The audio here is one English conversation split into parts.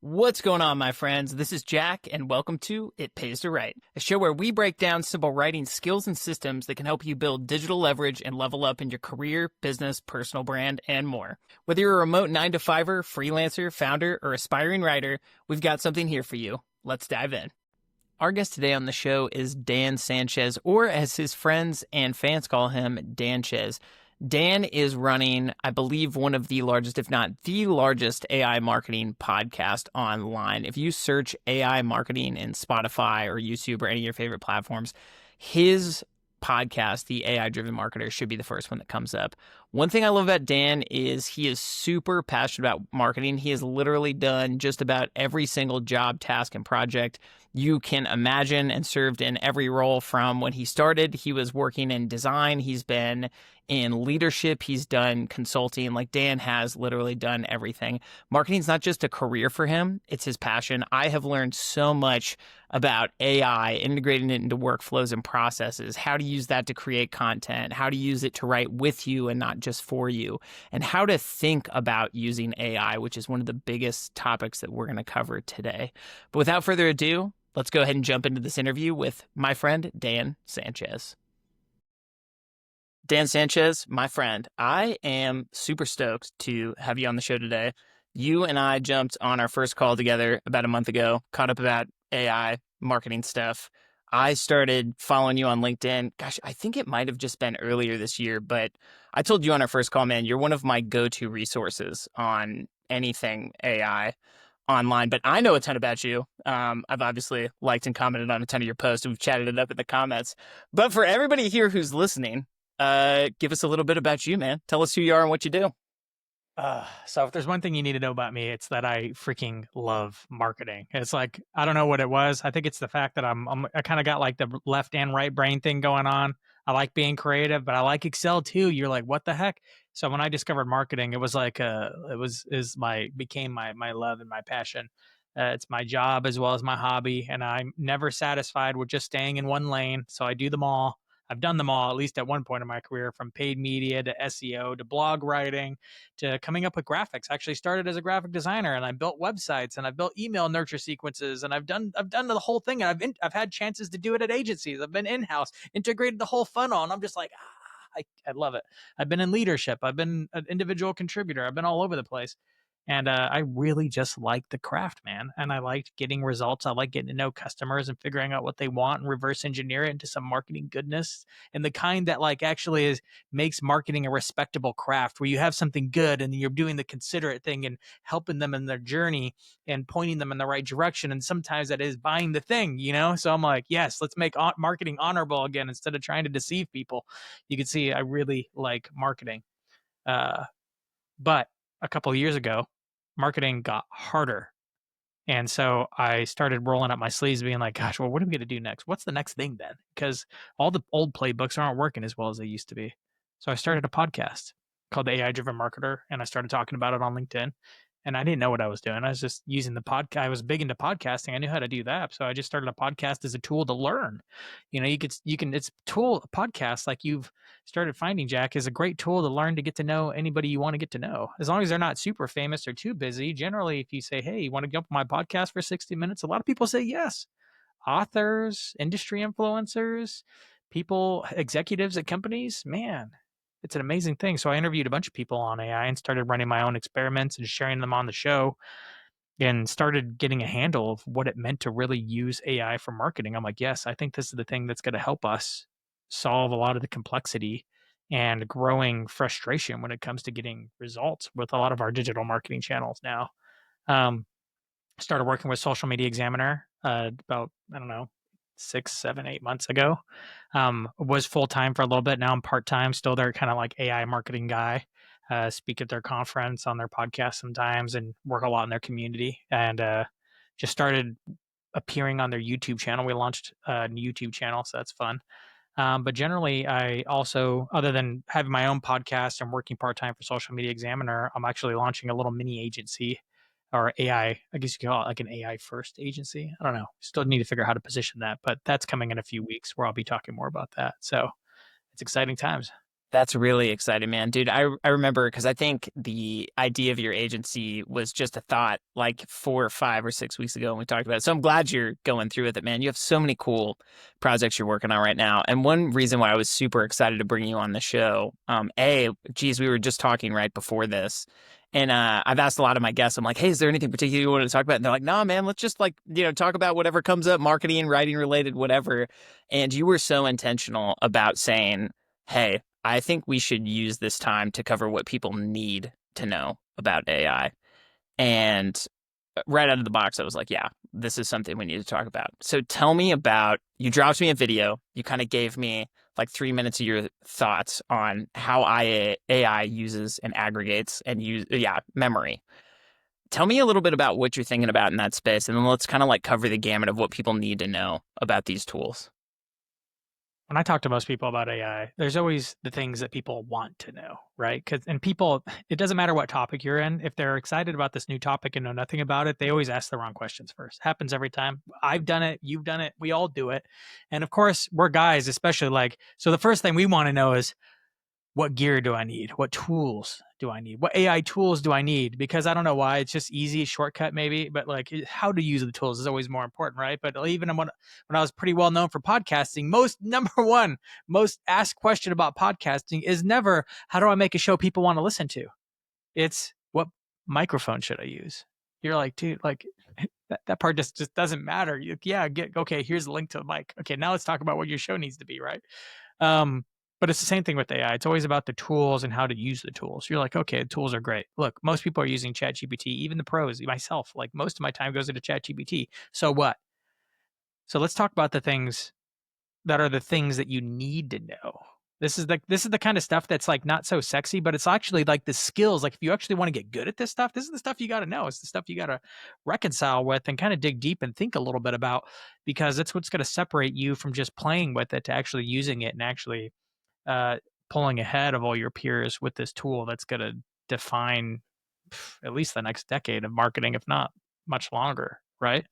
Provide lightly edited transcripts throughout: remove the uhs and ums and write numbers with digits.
What's going on, my friends? This is Jack, and welcome to It Pays to Write, a show where we break down simple writing skills and systems that can help you build digital leverage and level up in your career, business, personal brand, and more. Whether you're a remote 9-to-5er, freelancer, founder, or aspiring writer, we've got something here for you. Let's dive in. Our guest today on the show is Dan Sanchez, or as his friends and fans call him, Danchez. Dan is running, I believe, one of the largest, if not the largest, AI marketing podcast online. If you search AI marketing in Spotify or YouTube or any of your favorite platforms, his podcast, The AI-Driven Marketer, should be the first one that comes up. One thing I love about Dan is he is super passionate about marketing. He has literally done just about every single job, task, and project you can imagine and served in every role. From when he started, he was working in design. He's been in leadership. He's done consulting. Like, Dan has literally done everything. Marketing's not just a career for him. It's his passion. I have learned so much about AI, integrating it into workflows and processes, how to use that to create content, how to use it to write with you and not just for you, and how to think about using AI, which is one of the biggest topics that we're going to cover today. But without further ado, let's go ahead and jump into this interview with my friend, Dan Sanchez. Dan Sanchez, my friend, I am super stoked to have you on the show today. You and I jumped on our first call together about a month ago, caught up about AI marketing stuff. I started following you on LinkedIn. Gosh, I think it might have just been earlier this year, but I told you on our first call, man, you're one of my go-to resources on anything AI online, but I know a ton about you. I've obviously liked and commented on a ton of your posts. We've chatted it up in the comments. But for everybody here who's listening, give us a little bit about you, man. Tell us who you are and what you do. So if there's one thing you need to know about me, it's that I freaking love marketing. It's like, I don't know what it was. I think it's the fact that I kind of got like the left and right brain thing going on. I like being creative, but I like Excel too. You're like, what the heck? So when I discovered marketing, it was like, became my love and my passion. It's my job as well as my hobby. And I'm never satisfied with just staying in one lane. So I do them all. I've done them all, at least at one point in my career, from paid media to SEO to blog writing to coming up with graphics. I actually started as a graphic designer, and I built websites, and I've built email nurture sequences, and I've done the whole thing. And I've had chances to do it at agencies. I've been in-house, integrated the whole funnel, and I'm just like, I love it. I've been in leadership. I've been an individual contributor. I've been all over the place. And I really just like the craft, man. And I liked getting results. I like getting to know customers and figuring out what they want and reverse engineer it into some marketing goodness, and the kind that like actually makes marketing a respectable craft, where you have something good and you're doing the considerate thing and helping them in their journey and pointing them in the right direction. And sometimes that is buying the thing, you know? So I'm like, yes, let's make marketing honorable again instead of trying to deceive people. You can see I really like marketing. But a couple of years ago, marketing got harder. And so I started rolling up my sleeves, being like, gosh, well, what are we going to do next? What's the next thing then? Because all the old playbooks aren't working as well as they used to be. So I started a podcast called The AI-Driven Marketer, and I started talking about it on LinkedIn. And I didn't know what I was doing. I was just using the podcast. I was big into podcasting. I knew how to do that. So I just started a podcast as a tool to learn. You know, it's a podcast like you've started finding, Jack, is a great tool to learn, to get to know anybody you want to get to know. As long as they're not super famous or too busy. Generally, if you say, hey, you want to jump on my podcast for 60 minutes? A lot of people say yes. Authors, industry influencers, people, executives at companies, man, it's an amazing thing. So I interviewed a bunch of people on AI and started running my own experiments and sharing them on the show, and started getting a handle of what it meant to really use AI for marketing. I'm like, yes, I think this is the thing that's going to help us solve a lot of the complexity and growing frustration when it comes to getting results with a lot of our digital marketing channels now. Started working with Social Media Examiner about, I don't know, 6, 7, 8 months ago. Was full-time for a little bit. Now I'm part-time, still their kind of like AI marketing guy. Speak at their conference, on their podcast sometimes, and work a lot in their community. And just started appearing on their YouTube channel. We launched a new YouTube channel, so that's fun. But generally, I also, other than having my own podcast and working part-time for Social Media Examiner, I'm actually launching a little mini agency, or AI, I guess you could call it like an AI first agency. I don't know. Still need to figure out how to position that, but that's coming in a few weeks where I'll be talking more about that. So it's exciting times. That's really exciting, man. Dude, I remember because I think the idea of your agency was just a thought like 4 or 5 or 6 weeks ago when we talked about it. So I'm glad you're going through with it, man. You have so many cool projects you're working on right now. And one reason why I was super excited to bring you on the show, geez, we were just talking right before this. And I've asked a lot of my guests, I'm like, hey, is there anything particular you want to talk about? And they're like, nah, man, let's just like, talk about whatever comes up, marketing, writing related, whatever. And you were so intentional about saying, hey, I think we should use this time to cover what people need to know about AI. And right out of the box, I was like, yeah, this is something we need to talk about. So tell me about, you dropped me a video. You kind of gave me like 3 minutes of your thoughts on how AI uses and aggregates and memory. Tell me a little bit about what you're thinking about in that space. And then let's kind of like cover the gamut of what people need to know about these tools. When I talk to most people about AI, there's always the things that people want to know, right? And people, it doesn't matter what topic you're in. If they're excited about this new topic and know nothing about it, they always ask the wrong questions first. Happens every time. I've done it. You've done it. We all do it. And of course, we're guys, especially like, so the first thing we want to know is, what gear do I need? What tools do I need? What AI tools do I need? Because I don't know why, it's just easy, shortcut maybe, but like how to use the tools is always more important, right? But even when I was pretty well known for podcasting, most asked question about podcasting is never, how do I make a show people want to listen to? It's, what microphone should I use? You're like, dude, like that part just doesn't matter. Okay, here's the link to the mic. Okay, now let's talk about what your show needs to be, right? But it's the same thing with AI. It's always about the tools and how to use the tools. You're like, okay, the tools are great. Look, most people are using ChatGPT, even the pros, myself. Like most of my time goes into ChatGPT. So what? So let's talk about the things that are the things that you need to know. This is the kind of stuff that's like not so sexy, but it's actually like the skills. Like if you actually want to get good at this stuff, this is the stuff you got to know. It's the stuff you got to reconcile with and kind of dig deep and think a little bit about, because it's what's going to separate you from just playing with it to actually using it and actually uh, pulling ahead of all your peers with this tool that's going to define at least the next decade of marketing, if not much longer, right?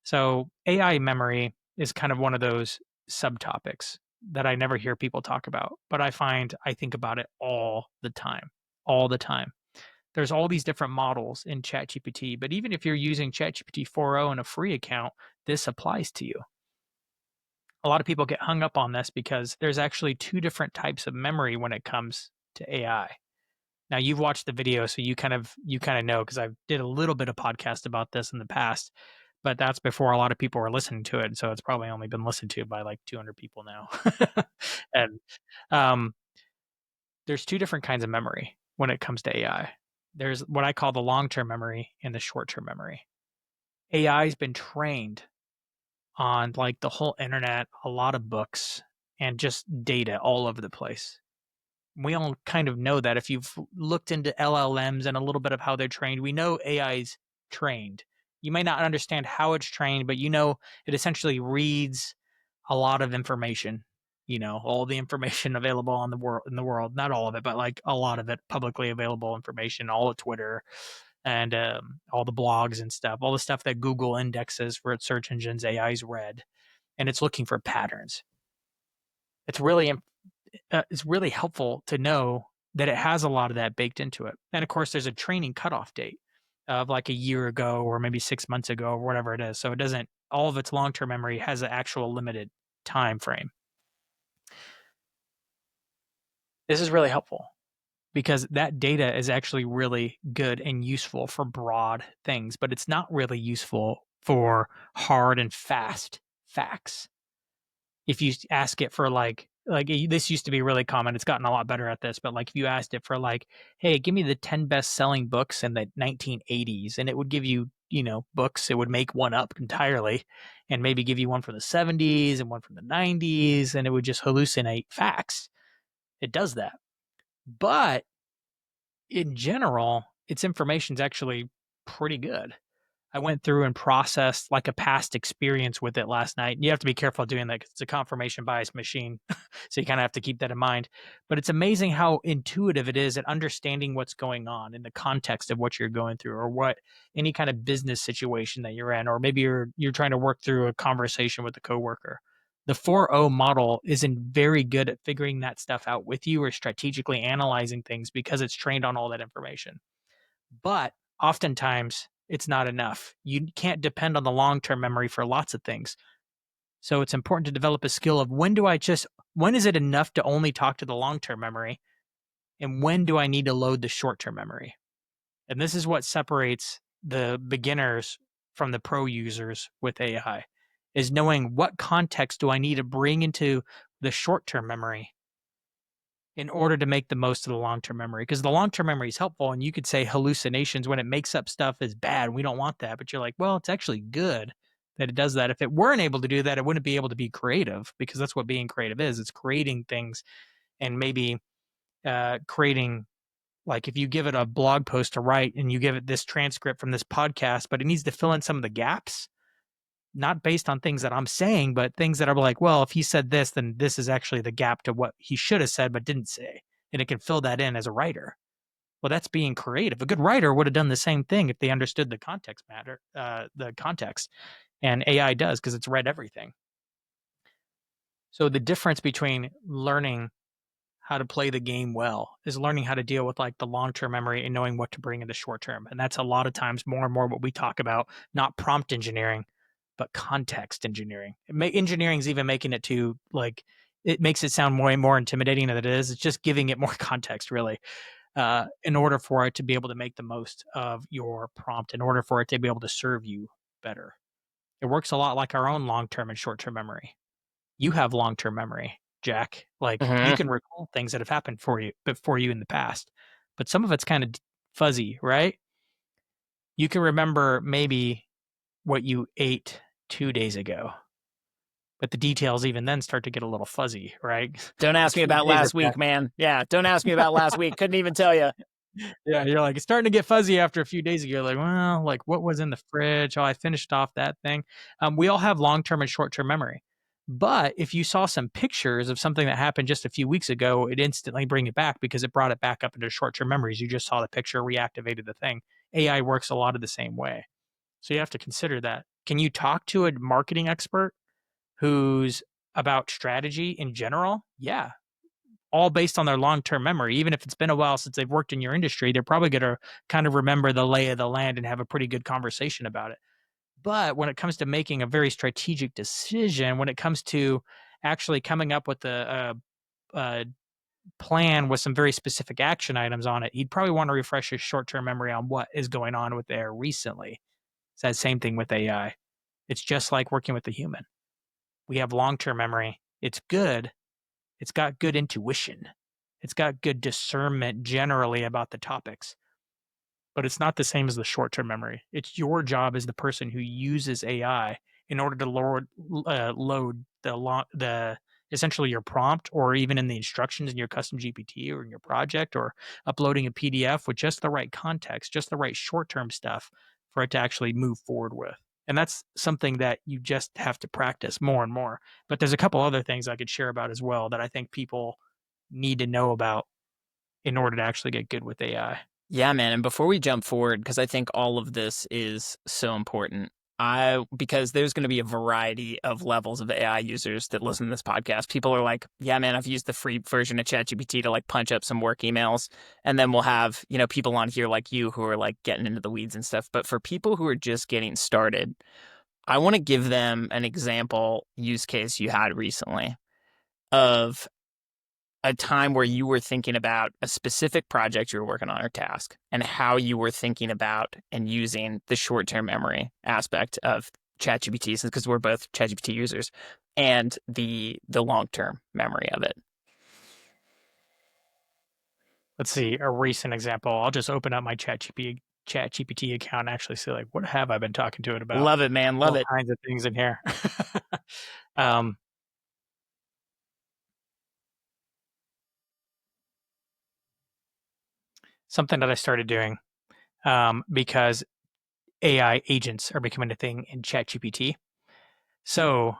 So AI memory is kind of one of those subtopics that I never hear people talk about, but I think about it all the time. There's all these different models in ChatGPT, but even if you're using ChatGPT 4.0 in a free account, this applies to you. A lot of people get hung up on this because there's actually two different types of memory when it comes to AI. Now you've watched the video, so you kind of know, because I did a little bit of podcast about this in the past, but that's before a lot of people were listening to it, so it's probably only been listened to by like 200 people now. And um, there's two different kinds of memory when it comes to AI. There's what I call the long-term memory and the short-term memory. AI has been trained on like the whole internet, a lot of books, and just data all over the place. We all kind of know that if you've looked into LLMs and a little bit of how they're trained, we know AI's trained. You may not understand how it's trained, but you know it essentially reads a lot of information. You know, all the information available on the world in the world, not all of it, but like a lot of it, publicly available information, all of Twitter and all the blogs and stuff, all the stuff that Google indexes for its search engines, AI's read, and it's looking for patterns. It's really helpful to know that it has a lot of that baked into it. And of course, there's a training cutoff date of like a year ago or maybe 6 months ago or whatever it is. So it doesn't, all of its long-term memory has an actual limited time frame. This is really helpful because that data is actually really good and useful for broad things, but it's not really useful for hard and fast facts. If you ask it for like this used to be really common. It's gotten a lot better at this, but like if you asked it for like, hey, give me the 10 best selling books in the 1980s, and it would give you, books. It would make one up entirely and maybe give you one from the 70s and one from the 90s, and it would just hallucinate facts. It does that. But in general, its information is actually pretty good. I went through and processed like a past experience with it last night. You have to be careful doing that because it's a confirmation bias machine. So you kind of have to keep that in mind. But it's amazing how intuitive it is at understanding what's going on in the context of what you're going through, or what any kind of business situation that you're in, or maybe you're trying to work through a conversation with a coworker. The 4O model isn't very good at figuring that stuff out with you or strategically analyzing things because it's trained on all that information. But oftentimes it's not enough. You can't depend on the long-term memory for lots of things. So it's important to develop a skill of when is it enough to only talk to the long-term memory? And when do I need to load the short-term memory? And this is what separates the beginners from the pro users with AI, is knowing what context do I need to bring into the short-term memory in order to make the most of the long-term memory. Because the long-term memory is helpful, and you could say hallucinations when it makes up stuff is bad. We don't want that. But you're like, well, it's actually good that it does that. If it weren't able to do that, it wouldn't be able to be creative, because that's what being creative is. It's creating things and maybe creating, like if you give it a blog post to write and you give it this transcript from this podcast, but it needs to fill in some of the gaps, not based on things that I'm saying, but things that are like, well, if he said this, then this is actually the gap to what he should have said but didn't say. And it can fill that in as a writer. Well, that's being creative. A good writer would have done the same thing if they understood the the context. And AI does, because it's read everything. So the difference between learning how to play the game well is learning how to deal with like the long-term memory and knowing what to bring into short-term. And that's a lot of times more and more what we talk about, not prompt engineering, but context engineering. Engineering is even making it to like, it makes it sound way more intimidating than it is. It's just giving it more context, really, in order for it to be able to make the most of your prompt, in order for it to be able to serve you better. It works a lot like our own long-term and short-term memory. You have long-term memory, Jack. Like you Mm-hmm. can recall things that have happened for you in the past, but some of it's kind of fuzzy, right? You can remember maybe what you ate 2 days ago, but the details even then start to get a little fuzzy, right? Don't A ask me few about days last have week, passed. man. Yeah, don't ask me about last week. Couldn't even tell you. Yeah, you're like, it's starting to get fuzzy after a few days ago. You're like, well, like what was in the fridge? Oh, I finished off that thing. We all have long-term and short-term memory. But if you saw some pictures of something that happened just a few weeks ago, it instantly bring it back because it brought it back up into short-term memories. You just saw the picture, reactivated the thing. AI works a lot of the same way. So you have to consider that. Can you talk to a marketing expert who's about strategy in general? Yeah, all based on their long-term memory. Even if it's been a while since they've worked in your industry, they're probably going to kind of remember the lay of the land and have a pretty good conversation about it. But when it comes to making a very strategic decision, when it comes to actually coming up with a plan with some very specific action items on it, he'd probably want to refresh his short-term memory on what is going on with there recently. It's that same thing with AI. It's just like working with the human. We have long-term memory. It's good. It's got good intuition. It's got good discernment generally about the topics, but it's not the same as the short-term memory. It's your job as the person who uses AI in order to load the essentially your prompt, or even in the instructions in your custom GPT or in your project, or uploading a PDF with just the right context, just the right short-term stuff for it to actually move forward with. And that's something that you just have to practice more and more. But there's a couple other things I could share about as well that I think people need to know about in order to actually get good with AI. Yeah, man. And before we jump forward, because I think all of this is so important, because there's going to be a variety of levels of AI users that listen to this podcast. People are like, yeah, man, I've used the free version of ChatGPT to like punch up some work emails. And then we'll have, people on here like you who are like getting into the weeds and stuff. But for people who are just getting started, I want to give them an example use case you had recently of a time where you were thinking about a specific project you were working on or task, and how you were thinking about and using the short-term memory aspect of ChatGPT, because we're both ChatGPT users, and the long-term memory of it. Let's see, a recent example. I'll just open up my ChatGPT account and actually see, like, what have I been talking to it about? Love it, man. Love All it. kinds of things in here. um, Something that I started doing because AI agents are becoming a thing in ChatGPT. So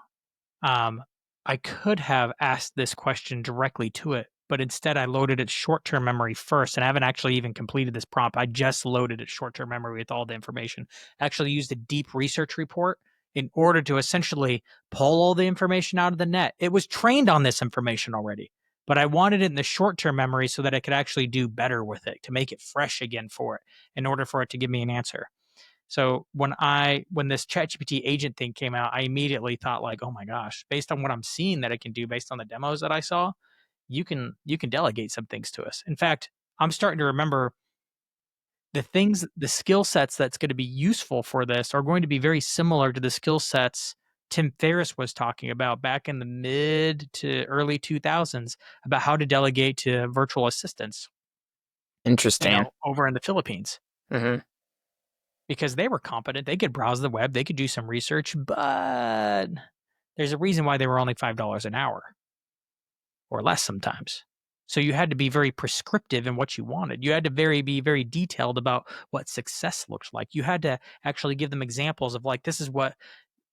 I could have asked this question directly to it, but instead I loaded its short-term memory first, and I haven't actually even completed this prompt. I just loaded its short-term memory with all the information. Actually used a deep research report in order to essentially pull all the information out of the net. It was trained on this information already, but I wanted it in the short-term memory so that I could actually do better with it, to make it fresh again for it, in order for it to give me an answer. So when this ChatGPT agent thing came out, I immediately thought like, oh my gosh, based on what I'm seeing that it can do, based on the demos that I saw, you can delegate some things to us. In fact, I'm starting to remember the skill sets that's going to be useful for this are going to be very similar to the skill sets Tim Ferriss was talking about back in the mid to early 2000s about how to delegate to virtual assistants, Interesting. over in the Philippines. Mm-hmm. Because they were competent. They could browse the web, they could do some research, but there's a reason why they were only $5 an hour or less sometimes. So you had to be very prescriptive in what you wanted. You had to be very detailed about what success looked like. You had to actually give them examples of like, this is what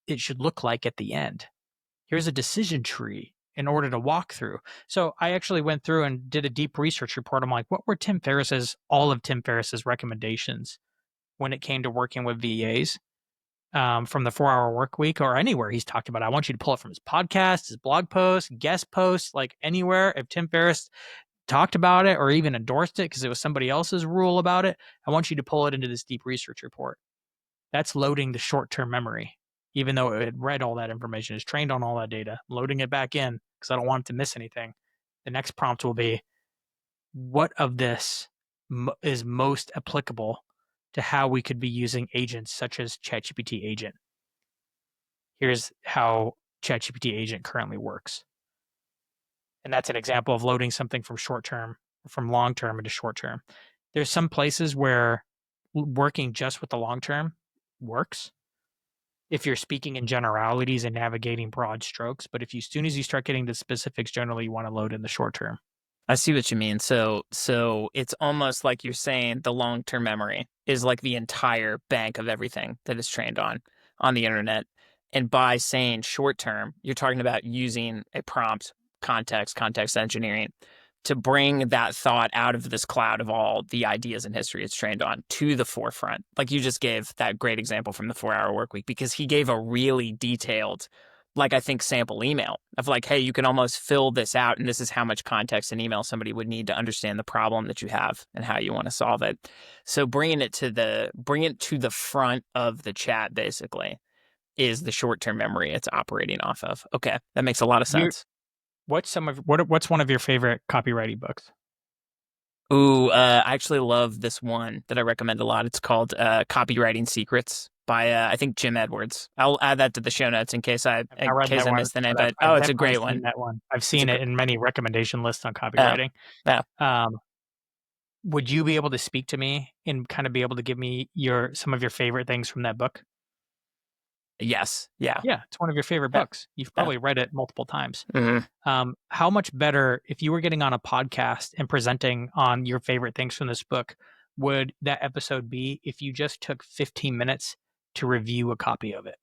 it should look like at the end. Here's a decision tree in order to walk through. So I actually went through and did a deep research report. I'm like, what were all of Tim Ferriss's recommendations when it came to working with VAs? From the 4-Hour Work Week or anywhere he's talked about. I want you to pull it from his podcast, his blog posts, guest posts, like anywhere. If Tim Ferriss talked about it or even endorsed it because it was somebody else's rule about it, I want you to pull it into this deep research report. That's loading the short-term memory. Even though it read all that information, is trained on all that data, loading it back in because I don't want it to miss anything. The next prompt will be, what of this is most applicable to how we could be using agents such as ChatGPT agent? Here's how ChatGPT agent currently works. And that's an example of loading something from long term into short term. There's some places where working just with the long term works if you're speaking in generalities and navigating broad strokes. But as soon as you start getting the specifics, generally you want to load in the short term. I see what you mean. So it's almost like you're saying the long-term memory is like the entire bank of everything that is trained on the internet. And by saying short-term, you're talking about using a prompt, context engineering to bring that thought out of this cloud of all the ideas and history it's trained on to the forefront. Like you just gave that great example from the 4-Hour Work Week, because he gave a really detailed, like I think, sample email of like, hey, you can almost fill this out, and this is how much context and email somebody would need to understand the problem that you have and how you want to solve it. So bringing it to the front of the chat basically is the short-term memory it's operating off of. Okay, that makes a lot of sense. What's one of your favorite copywriting books? Ooh, I actually love this one that I recommend a lot. It's called Copywriting Secrets by I think Jim Edwards. I'll add that to the show notes in case I missed the name. But it's a great one. That one. I've seen it in many recommendation lists on copywriting. Would you be able to speak to me and kind of be able to give me some of your favorite things from that book? Yes. Yeah. Yeah, it's one of your favorite books. You've probably read it multiple times. Mm-hmm. How much better, if you were getting on a podcast and presenting on your favorite things from this book, would that episode be if you just took 15 minutes to review a copy of it?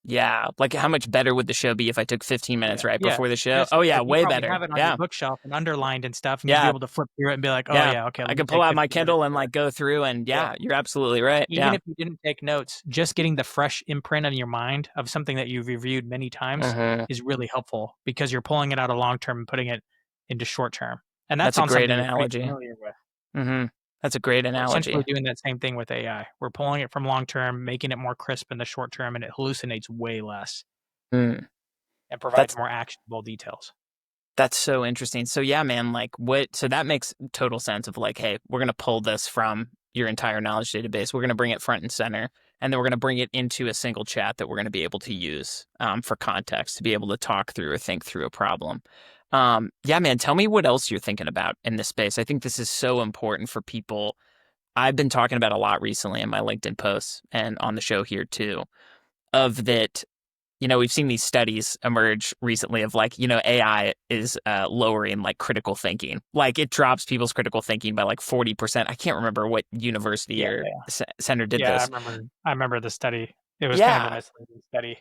Yeah, like how much better would the show be if I took 15 minutes before the show? Way better. Have it on your bookshelf and underlined and stuff, and you'd be able to flip through it and be like, okay. I could pull out my Kindle and like go through, and you're absolutely right. Even if you didn't take notes, just getting the fresh imprint on your mind of something that you've reviewed many times is really helpful, because you're pulling it out of long term and putting it into short term. And that's a great analogy. Mm-hmm. That's a great analogy. We're essentially doing that same thing with AI. We're pulling it from long term, making it more crisp in the short term, and it hallucinates way less and provides more actionable details. That's so interesting. So yeah, man, so that makes total sense of like, hey, we're going to pull this from your entire knowledge database. We're going to bring it front and center, and then we're going to bring it into a single chat that we're going to be able to use for context to be able to talk through or think through a problem. Yeah, man, tell me what else you're thinking about in this space. I think this is so important for people. I've been talking about a lot recently in my LinkedIn posts and on the show here too, of that, we've seen these studies emerge recently of like, AI is lowering like critical thinking. Like it drops people's critical thinking by like 40%. I can't remember what university or center did this. I remember the study. It was kind of a misleading study.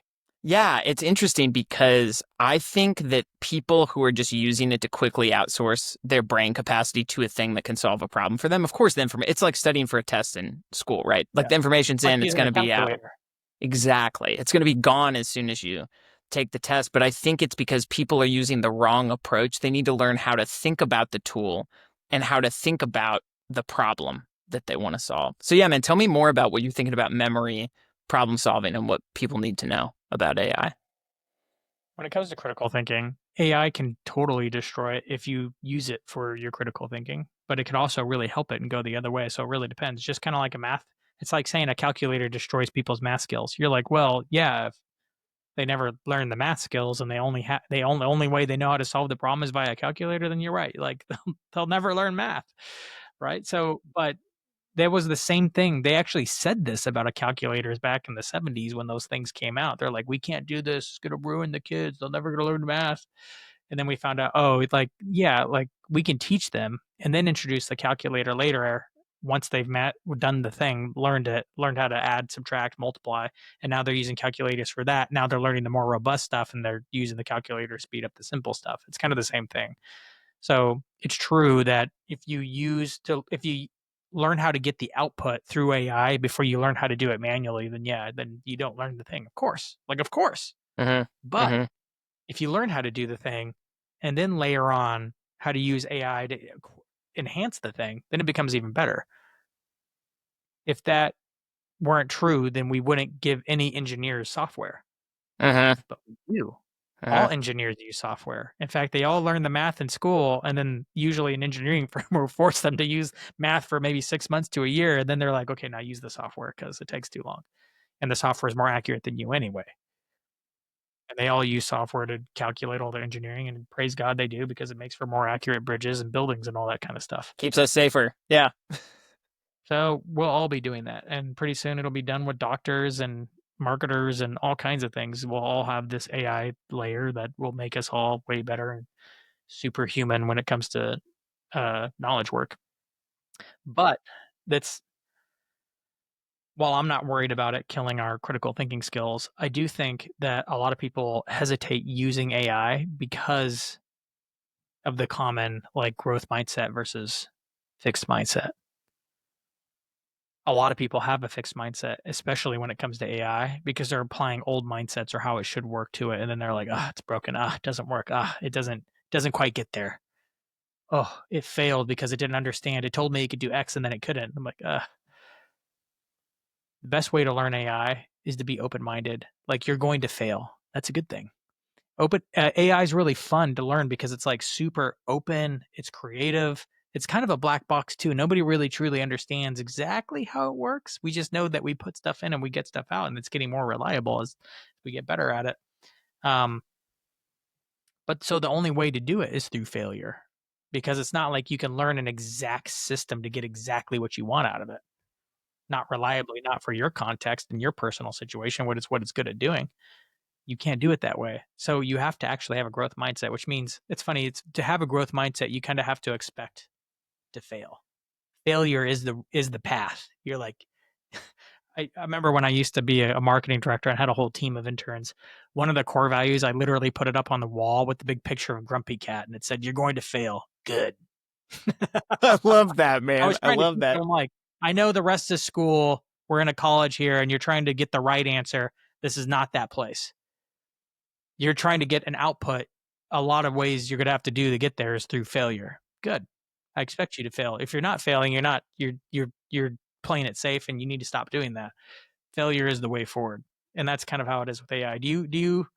Yeah, it's interesting because I think that people who are just using it to quickly outsource their brain capacity to a thing that can solve a problem for them, of course, the information, it's like studying for a test in school, right? Like Yeah. the information's Like in, it's using going a to be out. calculator. Exactly. It's going to be gone as soon as you take the test. But I think it's because people are using the wrong approach. They need to learn how to think about the tool and how to think about the problem that they want to solve. So, yeah, man, tell me more about what you're thinking about memory, problem solving, and what people need to know about AI. When it comes to critical thinking, AI can totally destroy it if you use it for your critical thinking, but it can also really help it and go the other way. So it really depends. Just kind of like a math. It's like saying a calculator destroys people's math skills. You're like, well, yeah, if they never learn the math skills and they only the only way they know how to solve the problem is via a calculator, then you're right. Like they'll never learn math, right? So, but there was the same thing. They actually said this about a calculators back in the 70s when those things came out. They're like, "We can't do this. It's gonna ruin the kids. They're never gonna learn math." And then we found out, oh, it's like, yeah, like we can teach them and then introduce the calculator later once they've done the thing, learned how to add, subtract, multiply, and now they're using calculators for that. Now they're learning the more robust stuff and they're using the calculator to speed up the simple stuff. It's kind of the same thing. So it's true that if you learn how to get the output through AI before you learn how to do it manually, then yeah, then you don't learn the thing. Of course. Like of course. Mm-hmm. But Mm-hmm. if you learn how to do the thing and then layer on how to use AI to enhance the thing, then it becomes even better. If that weren't true, then we wouldn't give any engineers software, Mm-hmm. but we do. Uh-huh. All engineers use software. In fact, they all learn the math in school, and then usually an engineering firm will force them to use math for maybe 6 months to a year, and then they're like, okay, now use the software because it takes too long, and the software is more accurate than you anyway. And they all use software to calculate all their engineering, and praise God they do because it makes for more accurate bridges and buildings and all that kind of stuff. Keeps us safer. Yeah. So we'll all be doing that, and pretty soon it'll be done with doctors and marketers and all kinds of things. We'll all have this AI layer that will make us all way better and superhuman when it comes to knowledge work. But that's while I'm not worried about it killing our critical thinking skills, I do think that a lot of people hesitate using AI because of the common like growth mindset versus fixed mindset. A lot of people have a fixed mindset, especially when it comes to AI, because they're applying old mindsets or how it should work to it, and then they're like, "Ah, it's broken. Ah, it doesn't work. Ah, it doesn't quite get there. Oh, it failed because it didn't understand. It told me it could do X and then it couldn't." I'm like, the best way to learn AI is to be open minded. Like you're going to fail. That's a good thing. Open AI is really fun to learn because it's like super open. It's creative. It's kind of a black box too. Nobody really truly understands exactly how it works. We just know that we put stuff in and we get stuff out, and it's getting more reliable as we get better at it. Um, but so the only way to do it is through failure because it's not like you can learn an exact system to get exactly what you want out of it. Not reliably, not for your context and your personal situation, what it's good at doing. You can't do it that way. So you have to actually have a growth mindset, which means it's funny. It's to have a growth mindset, you kind of have to expect to fail. Failure is the path. You're like, I remember when I used to be a marketing director and had a whole team of interns. One of the core values, I literally put it up on the wall with the big picture of Grumpy Cat, and it said, "You're going to fail. Good." I love that, I man. was I trying to love teach that. them like, I know the rest of school. We're in a college here, and you're trying to get the right answer. This is not that place. You're trying to get an output. A lot of ways you're going to have to do to get there is through failure. Good. I expect you to fail. If you're not failing, you're playing it safe, and you need to stop doing that. Failure is the way forward, and that's kind of how it is with AI. Do you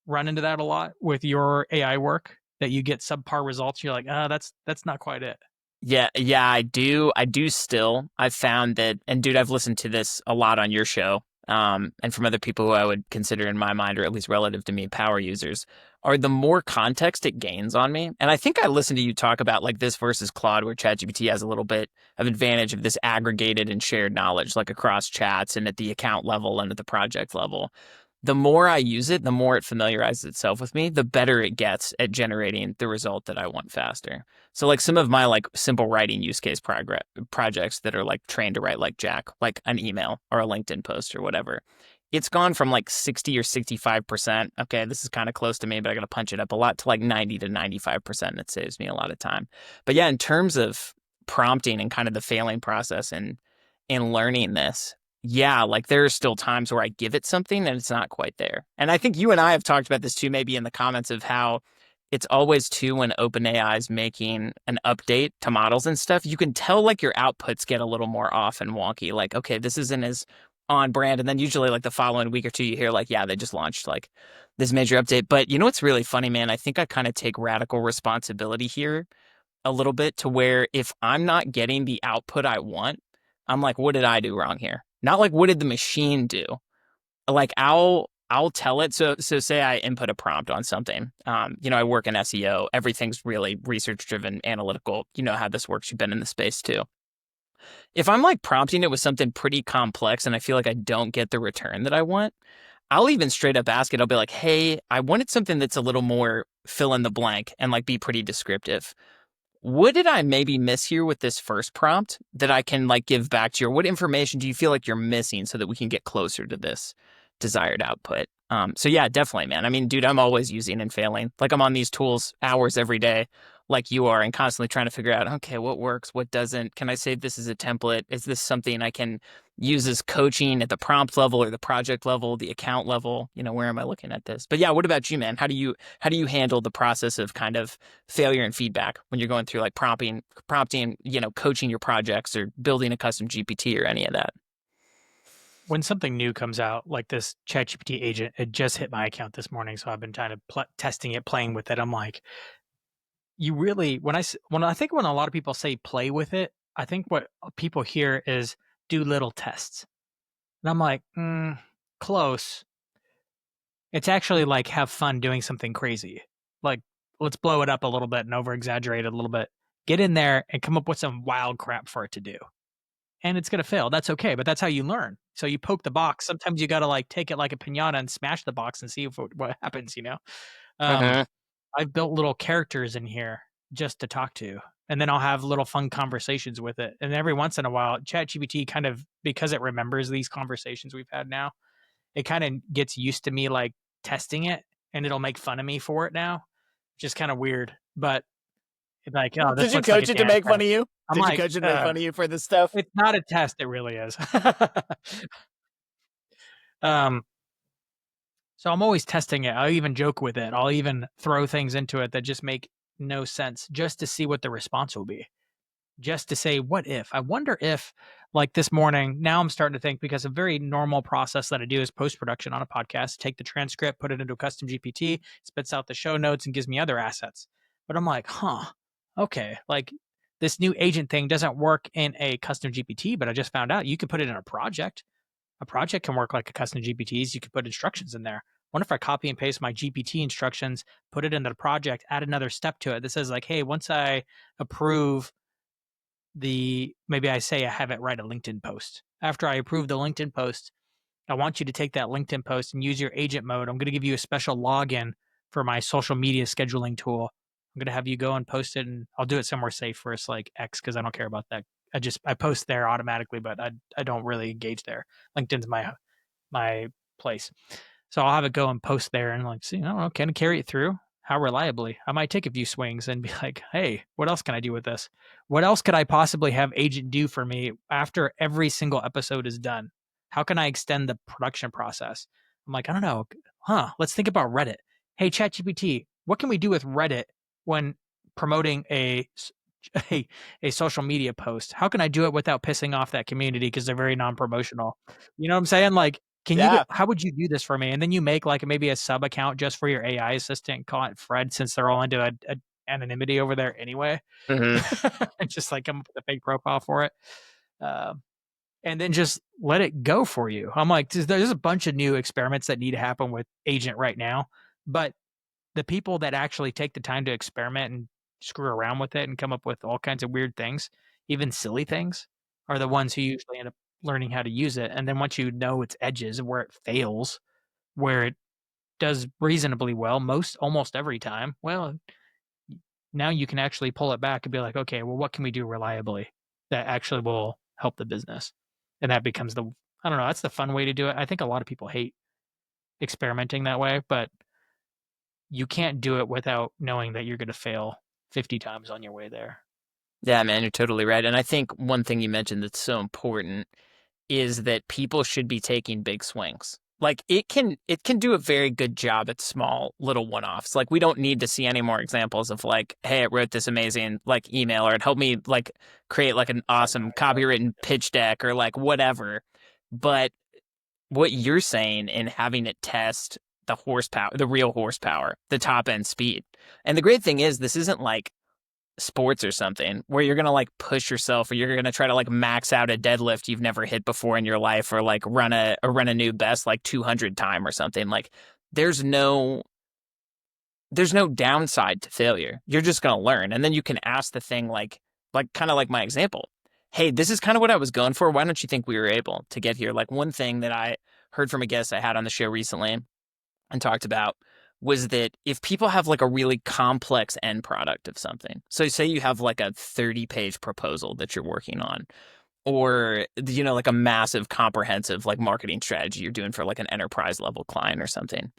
run into that a lot with your AI work that you get subpar results? You're like, that's not quite it. Yeah, yeah, I do. I do still. I've found that, and dude, I've listened to this a lot on your show, and from other people who I would consider in my mind, or at least relative to me, power users, are the more context it gains on me. And I think I listened to you talk about like this versus Claude, where ChatGPT has a little bit of advantage of this aggregated and shared knowledge, like across chats and at the account level and at the project level. The more I use it, the more it familiarizes itself with me, the better it gets at generating the result that I want faster. So like some of my like simple writing use case projects that are like trained to write like Jack, like an email or a LinkedIn post or whatever. it's gone from like 60 or 65%. Okay, this is kind of close to me, but I got to punch it up a lot to like 90 to 95%. It saves me a lot of time. But yeah, in terms of prompting and kind of the failing process and in learning this, yeah, like there are still times where I give it something and it's not quite there. And I think you and I have talked about this too, maybe in the comments of how it's always too when OpenAI is making an update to models and stuff, you can tell like your outputs get a little more off and wonky. Like, okay, this isn't as on brand. And then usually like the following week or two, you hear like, yeah, they just launched like this major update. But you know what's really funny, man? I think I kind of take radical responsibility here a little bit to where if I'm not getting the output I want, I'm like, what did I do wrong here? Not like what did the machine do? Like I'll tell it. So say I input a prompt on something. I work in SEO. Everything's really research driven, analytical. You know how this works. You've been in the space too. If I'm like prompting it with something pretty complex and I feel like I don't get the return that I want, I'll even straight up ask it. I'll be like, hey, I wanted something that's a little more fill in the blank and like be pretty descriptive. What did I maybe miss here with this first prompt that I can like give back to you? Or what information do you feel like you're missing so that we can get closer to this desired output? So yeah, definitely, man. I mean, dude, I'm always using and failing. Like I'm on these tools hours every day, like you are, and constantly trying to figure out, okay, what works, what doesn't? Can I save this as a template? Is this something I can use as coaching at the prompt level or the project level, the account level? Where am I looking at this? But yeah, what about you, man? How do you handle the process of kind of failure and feedback when you're going through like prompting, coaching your projects or building a custom GPT or any of that? When something new comes out, like this ChatGPT agent, it just hit my account this morning, so I've been kind of testing it, playing with it. I'm like, you really, when I think when a lot of people say play with it, I think what people hear is do little tests. And I'm like, close. It's actually like have fun doing something crazy. Like, let's blow it up a little bit and over exaggerate it a little bit. Get in there and come up with some wild crap for it to do. And it's going to fail. That's okay. But that's how you learn. So you poke the box. Sometimes you got to like take it like a pinata and smash the box and see what happens, Um, Uh-huh. I've built little characters in here just to talk to. And then I'll have little fun conversations with it. And every once in a while, ChatGPT kind of, because it remembers these conversations we've had now, it kind of gets used to me like testing it and it'll make fun of me for it now, which is kind of weird. But it's like, oh, Did this you looks like a coach it to dance make card. fun of you? I'm Did you like, coach it to make fun of you for this stuff? it's not a test. It really is. um, so I'm always testing it. I'll even joke with it. I'll even throw things into it that just make no sense just to see what the response will be. Just to say, what if? I wonder if, like this morning, now I'm starting to think because a very normal process that I do is post production on a podcast, take the transcript, put it into a custom GPT, spits out the show notes, and gives me other assets. But I'm like, okay, like this new agent thing doesn't work in a custom GPT, but I just found out you could put it in a project. A project can work like a custom GPTs. You could put instructions in there. What if I copy and paste my GPT instructions, put it into the project, add another step to it that says like, hey, once I approve maybe I say I have it write a LinkedIn post. After I approve the LinkedIn post, I want you to take that LinkedIn post and use your agent mode. I'm going to give you a special login for my social media scheduling tool. I'm going to have you go and post it, and I'll do it somewhere safe first, like X, because I don't care about that. I post there automatically, but I don't really engage there. LinkedIn's my place. So I'll have it go and post there and like, see, I don't know, can I carry it through? How reliably? I might take a few swings and be like, hey, what else can I do with this? What else could I possibly have agent do for me after every single episode is done? How can I extend the production process? I'm like, I don't know. Let's think about Reddit. Hey, ChatGPT, what can we do with Reddit when promoting a, a social media post? How can I do it without pissing off that community because they're very non-promotional? You know what I'm saying? Like, Yeah. how would you do this for me? And then you make like maybe a sub account just for your AI assistant, call it Fred, since they're all into a anonymity over there anyway. Hmm. And just like come up with a fake profile for it. Um, and then just let it go for you. I'm like, there's a bunch of new experiments that need to happen with agent right now, but the people that actually take the time to experiment and screw around with it and come up with all kinds of weird things, even silly things, are the ones who usually end up learning how to use it. And then once you know its edges and where it fails, where it does reasonably well, almost every time, well, now you can actually pull it back and be like, okay, well, what can we do reliably that actually will help the business? And that becomes I don't know. That's the fun way to do it. I think a lot of people hate experimenting that way, but you can't do it without knowing that you're going to fail 50 times on your way there. Yeah, man, you're totally right. And I think one thing you mentioned that's so important is that people should be taking big swings. Like it can do a very good job at small little one-offs. Like we don't need to see any more examples of like, hey, it wrote this amazing like email or it helped me like create like an awesome copywritten pitch deck or like whatever. But what you're saying in having it test the horsepower, the real horsepower, the top end speed. And the great thing is this isn't like sports or something where you're gonna like push yourself or you're gonna try to like max out a deadlift you've never hit before in your life or like run a new best like 200 time or something. Like there's no there's no downside to failure. You're just gonna learn, and then you can ask the thing like kind of like my example. Hey, this is kind of what I was going for. Why don't you think we were able to get here? Like one thing that I heard from a guest I had on the show recently and talked about was that if people have like a really complex end product of something, so say you have like a 30-page proposal that you're working on, or like a massive comprehensive like marketing strategy you're doing for like an enterprise level client or something,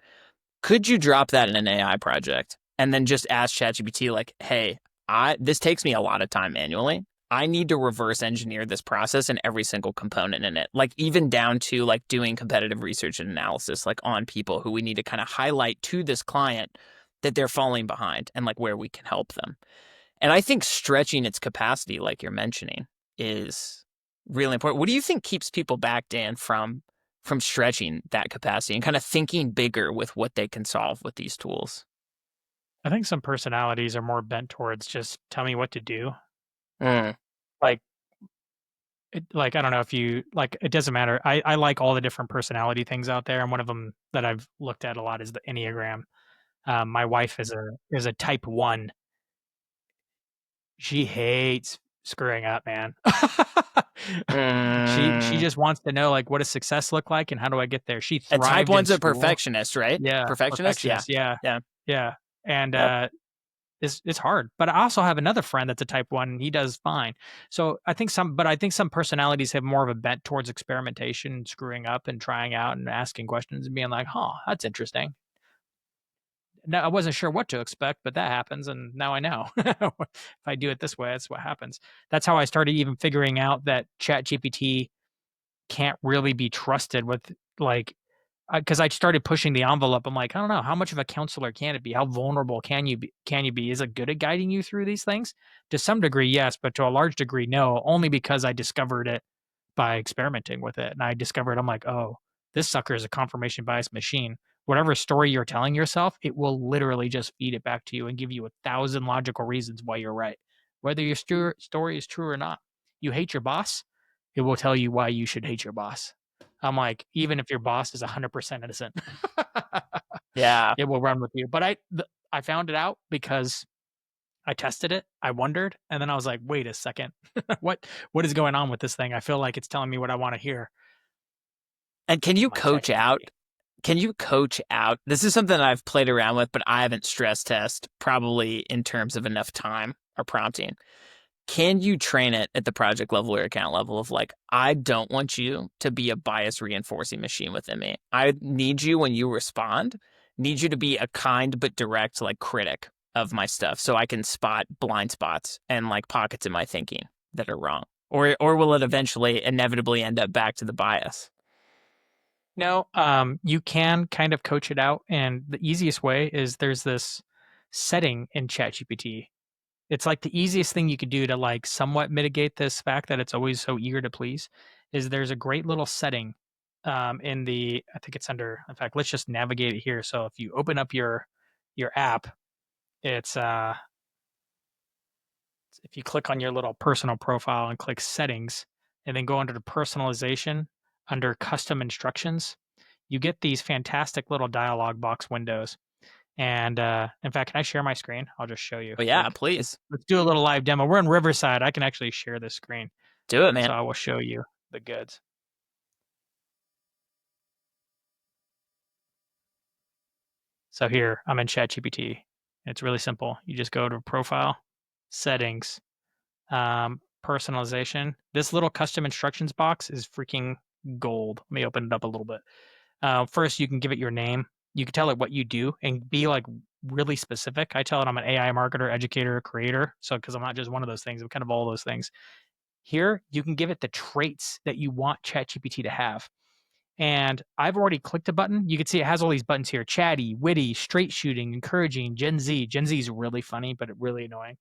could you drop that in an AI project and then just ask ChatGPT like, hey, this takes me a lot of time manually. I need to reverse engineer this process and every single component in it, like even down to like doing competitive research and analysis, like on people who we need to kind of highlight to this client that they're falling behind and like where we can help them. And I think stretching its capacity, like you're mentioning, is really important. What do you think keeps people back, Dan, from stretching that capacity and kind of thinking bigger with what they can solve with these tools? I think some personalities are more bent towards just tell me what to do. Mm. Like, like I don't know if you like. It doesn't matter. I like all the different personality things out there, and one of them that I've looked at a lot is the Enneagram. My wife is a type 1. She hates screwing up, man. She Mm. just wants to know, like, what does success look like and how do I get there? She And type thrived in one's a school. perfectionist, right? Yeah, Perfectionist? Yeah. perfectionist, yeah, Yeah. yeah, and, Yep. it's hard, but I also have another friend that's a type 1, and he does fine. So, I think some personalities have more of a bent towards experimentation and screwing up and trying out and asking questions and being like, "Huh, that's interesting. No, I wasn't sure what to expect, but that happens, and now I know. If I do it this way, that's what happens." That's how I started even figuring out that ChatGPT can't really be trusted with like, because I started pushing the envelope. I'm like, I don't know, how much of a counselor can it be? How vulnerable can you be? Can you be? Is it good at guiding you through these things? To some degree, yes, but to a large degree, no. Only because I discovered it by experimenting with it, and I discovered I'm like, oh, this sucker is a confirmation bias machine. Whatever story you're telling yourself, it will literally just feed it back to you and give you 1,000 logical reasons why you're right, whether your story is true or not. You hate your boss, it will tell you why you should hate your boss. I'm like, even if your boss is 100% innocent, Yeah. it will run with you. But I found it out because I tested it, I wondered, and then I was like, wait a second, what is going on with this thing? I feel like it's telling me what I want to hear. And can you My coach out? ChatGPT. Can you coach out? This is something I've played around with, but I haven't stress test probably in terms of enough time or prompting. Can you train it at the project level or account level of like, I don't want you to be a bias reinforcing machine within me. I need you when you respond, need you to be a kind but direct like critic of my stuff so I can spot blind spots and like pockets in my thinking that are wrong. Or will it eventually inevitably end up back to the bias? No, you can kind of coach it out, and the easiest way is there's this setting in ChatGPT. It's like the easiest thing you could do to like somewhat mitigate this fact that it's always so eager to please is there's a great little setting in the I think it's under in fact let's just navigate it here. So if you open up your app, it's if you click on your little personal profile and click settings and then go under the personalization under custom instructions, you get these fantastic little dialog box windows. And in fact, can I share my screen? I'll just show you. But yeah, Like, please let's do a little live demo. We're in Riverside. I can actually share this screen. do it, So man. I will show you the goods. So here I'm in ChatGPT. It's really simple. You just go to profile, settings, personalization. This little custom instructions box is freaking gold. Let me open it up a little bit. First, you can give it your name. You can tell it what you do and be like really specific. I tell it I'm an AI marketer, educator, creator. So, because I'm not just one of those things, I'm kind of all those things. Here, you can give it the traits that you want ChatGPT to have. And I've already clicked a button. You can see it has all these buttons here: chatty, witty, straight shooting, encouraging, Gen Z. Gen Z is really funny, but really annoying.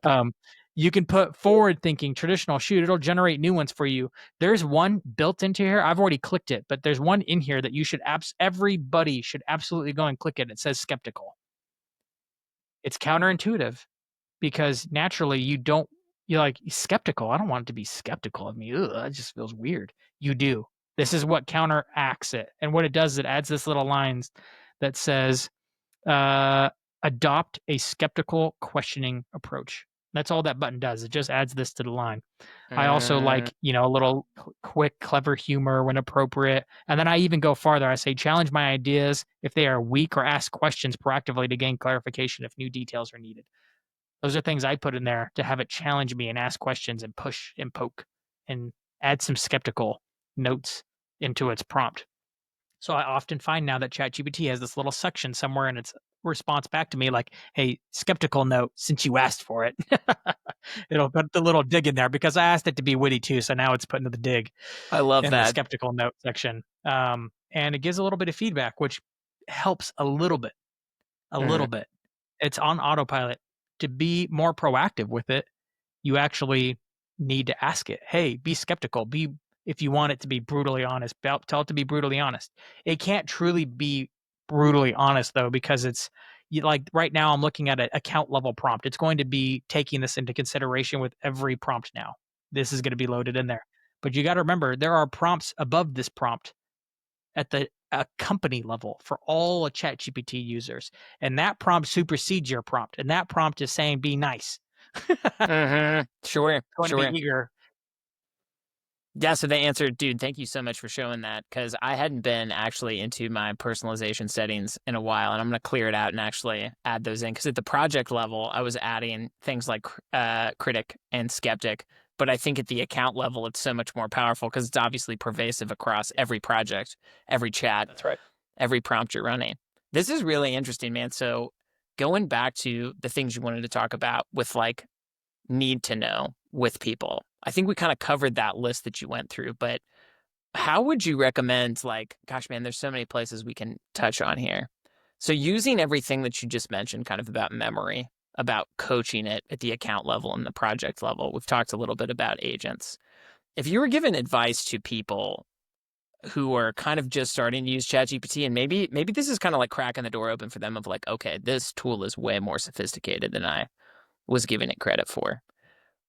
um, you can put forward thinking, traditional, shoot, it'll generate new ones for you. There's one built into here. I've already clicked it, but there's one in here that you should everybody should absolutely go and click it. It says skeptical. It's counterintuitive because naturally you're like skeptical. I don't want it to be skeptical of me. Ugh, that just feels weird. You do. This is what counteracts it. And what it does is it adds this little lines that says, adopt a skeptical questioning approach. That's all that button does. It just adds this to the line. I also like, a little quick, clever humor when appropriate. And then I even go farther. I say, challenge my ideas if they are weak, or ask questions proactively to gain clarification if new details are needed. Those are things I put in there to have it challenge me and ask questions and push and poke and add some skeptical notes into its prompt. So I often find now that ChatGPT has this little section somewhere in its response back to me like, hey, skeptical note, since you asked for it. It'll put the little dig in there because I asked it to be witty too. So now it's putting the dig I love in the that. skeptical note section. And it gives a little bit of feedback, which helps a little bit. It's on autopilot. To be more proactive with it, you actually need to ask it, hey, be skeptical. If you want it to be brutally honest, tell it to be brutally honest. It can't truly be brutally honest though, because it's like right now I'm looking at an account level prompt. It's going to be taking this into consideration with every prompt now. This is going to be loaded in there. But you got to remember, there are prompts above this prompt at the company level for all ChatGPT users. And that prompt supersedes your prompt. And that prompt is saying, be nice. Sure. Going to be eager. Yeah, so they answered, dude, thank you so much for showing that, because I hadn't been actually into my personalization settings in a while, and I'm going to clear it out and actually add those in, because at the project level, I was adding things like critic and skeptic, but I think at the account level, it's so much more powerful because it's obviously pervasive across every project, every chat. That's right. Every prompt you're running. This is really interesting, man. So going back to the things you wanted to talk about with like need to know with people, I think we kind of covered that list that you went through, but how would you recommend, like, gosh, man, there's so many places we can touch on here. So using everything that you just mentioned, kind of about memory, about coaching it at the account level and the project level, we've talked a little bit about agents. If you were giving advice to people who are kind of just starting to use ChatGPT, and maybe this is kind of like cracking the door open for them of like, okay, this tool is way more sophisticated than I was giving it credit for.